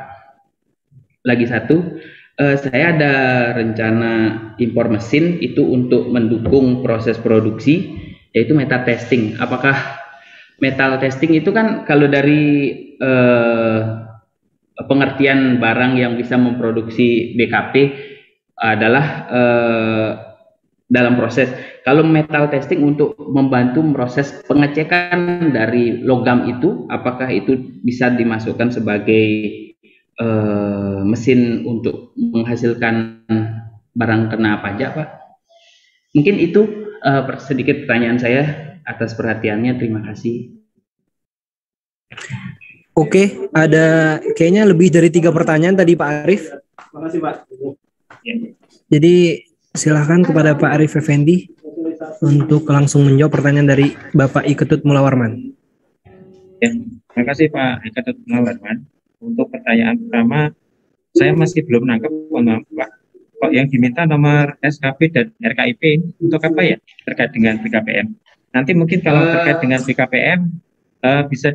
Lagi satu, saya ada rencana impor mesin itu untuk mendukung proses produksi, yaitu metal testing. Apakah metal testing itu kan kalau dari pengertian barang yang bisa memproduksi BKP adalah dalam proses. Kalau metal testing untuk membantu proses pengecekan dari logam itu, apakah itu bisa dimasukkan sebagai mesin untuk menghasilkan barang kena pajak, Pak? Mungkin itu sedikit pertanyaan saya. Atas perhatiannya, terima kasih. Oke, ada kayaknya lebih dari 3 pertanyaan tadi Pak Arif. Terima kasih, Pak. Jadi silakan kepada Pak Arif Effendi untuk langsung menjawab pertanyaan dari Bapak Iketut Mulawarman. Ya, terima kasih Pak Iketut Mulawarman. Untuk pertanyaan pertama, saya masih belum nangkep, Pak. Kok yang diminta nomor SKP dan RKIP untuk apa ya terkait dengan BKPM? Nanti mungkin kalau terkait dengan BKPM bisa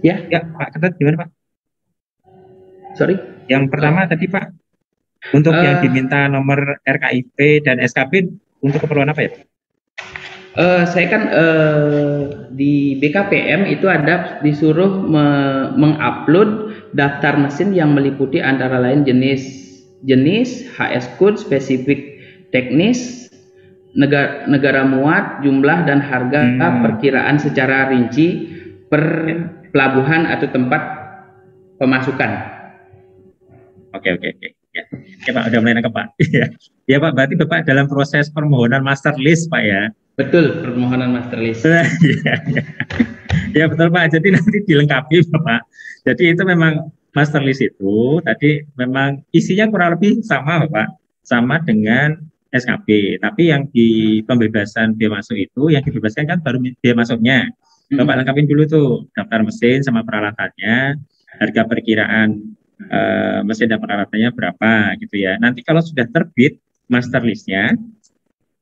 ya Pak Ketut, gimana Pak? Sorry. Yang pertama tadi Pak, untuk yang diminta nomor RKIP dan SKP untuk keperluan apa ya Pak? Saya kan di BKPM itu ada disuruh mengupload daftar mesin yang meliputi antara lain jenis, HS code, spesifik teknis, negara muat, jumlah dan harga perkiraan secara rinci per pelabuhan atau tempat pemasukan. Oke. Ya Pak, udah mulai nangkep Pak. Ya Pak, berarti Bapak dalam proses permohonan master list Pak ya? Betul, permohonan master list. Ya betul Pak, jadi nanti dilengkapi Bapak. Jadi itu memang master list itu tadi memang isinya kurang lebih sama Bapak, sama dengan SKP. Tapi yang di pembebasan biaya masuk itu, yang dibebaskan kan baru biaya masuknya. Bapak lengkapin dulu tuh daftar mesin sama peralatannya, harga perkiraan mesin dan peralatannya berapa gitu ya. Nanti kalau sudah terbit master listnya,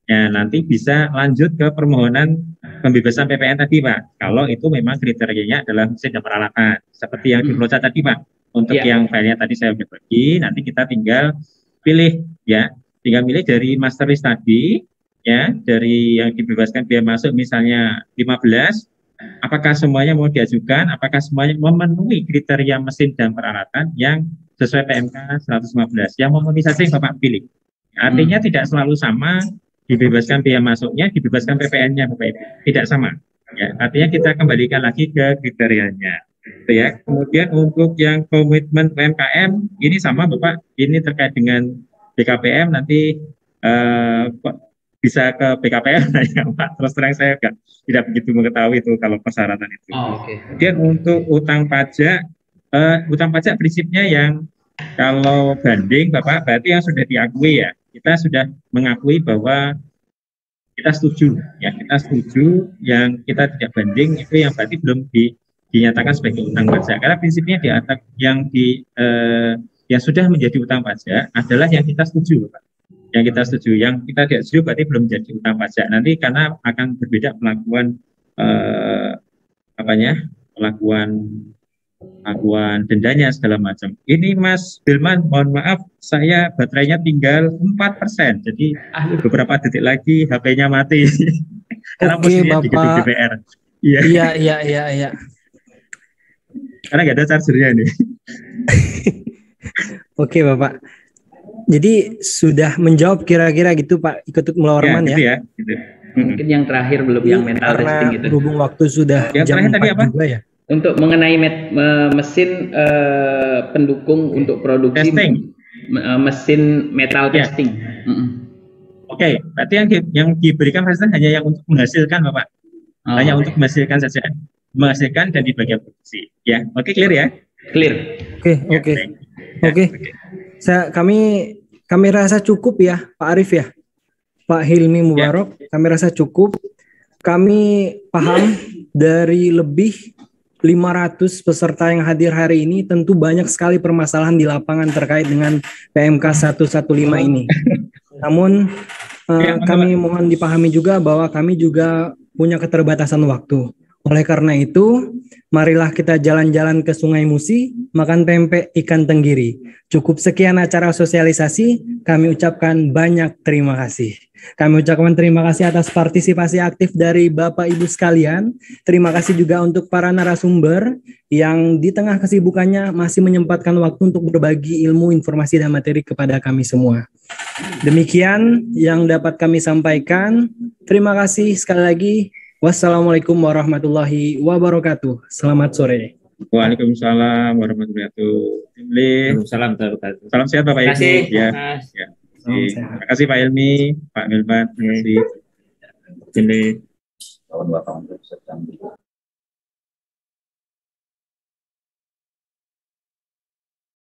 ya nanti bisa lanjut ke permohonan pembebasan PPN tadi Pak. Kalau itu memang kriterianya adalah mesin dan peralatan, seperti yang di flowchart tadi Pak. Untuk yang filenya tadi saya udah bagi, nanti kita tinggal pilih ya, tinggal milih dari master list tadi ya, dari yang dibebaskan biaya masuk misalnya 15. Apakah semuanya mau diajukan, apakah semuanya memenuhi kriteria mesin dan peralatan yang sesuai PMK 115. Yang memenuhi saja yang Bapak pilih. Artinya tidak selalu sama, dibebaskan biaya masuknya, dibebaskan PPN-nya Bapak Ibu. Tidak sama. Ya, artinya kita kembalikan lagi ke kriterianya. Ya. Kemudian untuk yang komitmen UMKM, ini sama Bapak, ini terkait dengan BKPM, nanti bisa ke BKPM ya Pak. Terus terang saya tidak begitu mengetahui itu kalau persyaratan itu. Kemudian untuk utang pajak prinsipnya yang kalau banding Bapak berarti yang sudah diakui ya. Kita sudah mengakui bahwa kita setuju ya, kita setuju yang kita tidak banding itu yang berarti belum dinyatakan sebagai utang pajak. Karena prinsipnya yang sudah menjadi utang pajak adalah yang kita setuju Bapak. Yang kita setuju, yang kita tidak setuju berarti belum menjadi utang pajak. Nanti karena akan berbeda pelakuan pelakuan dendanya segala macam. Ini Mas Bilman, mohon maaf, saya baterainya tinggal 4%. Jadi beberapa detik lagi HP-nya mati. Karena posisinya di gedung DPR. Iya. Karena nggak ada chargernya ini. Oke Bapak. Jadi sudah menjawab kira-kira gitu Pak Iketut Mulawarman ya? Gitu. Mungkin yang terakhir belum yang mental testing gitu. Berhubung waktu sudah yang jam 4 tadi apa? juga ya. Untuk mengenai mesin pendukung untuk produksi. Testing. mesin metal Ya. testing. Oke, berarti yang diberikan fasilitas hanya yang untuk menghasilkan, Bapak. Hanya untuk menghasilkan saja. Menghasilkan dan di bagian produksi. Ya, oke, clear ya? Clear. Oke. Kami rasa cukup ya, Pak Arif ya. Pak Hilmi Mubarok, kami rasa cukup. Kami paham dari lebih 500 peserta yang hadir hari ini, tentu banyak sekali permasalahan di lapangan terkait dengan PMK 115 ini. Namun kami mohon dipahami juga bahwa kami juga punya keterbatasan waktu. Oleh karena itu, marilah kita jalan-jalan ke Sungai Musi, makan pempek ikan tenggiri. Cukup sekian acara sosialisasi, kami ucapkan banyak terima kasih. Kami ucapkan terima kasih atas partisipasi aktif dari Bapak Ibu sekalian. Terima kasih juga untuk para narasumber yang di tengah kesibukannya masih menyempatkan waktu untuk berbagi ilmu, informasi, dan materi kepada kami semua. Demikian yang dapat kami sampaikan. Terima kasih sekali lagi. Wassalamualaikum warahmatullahi wabarakatuh. Selamat sore. Waalaikumsalam warahmatullahi wabarakatuh. Salam sehat Bapak Ibu. Terima kasih. Ya. Terima kasih Pak Ilmi, Pak Milbat. Terima kasih.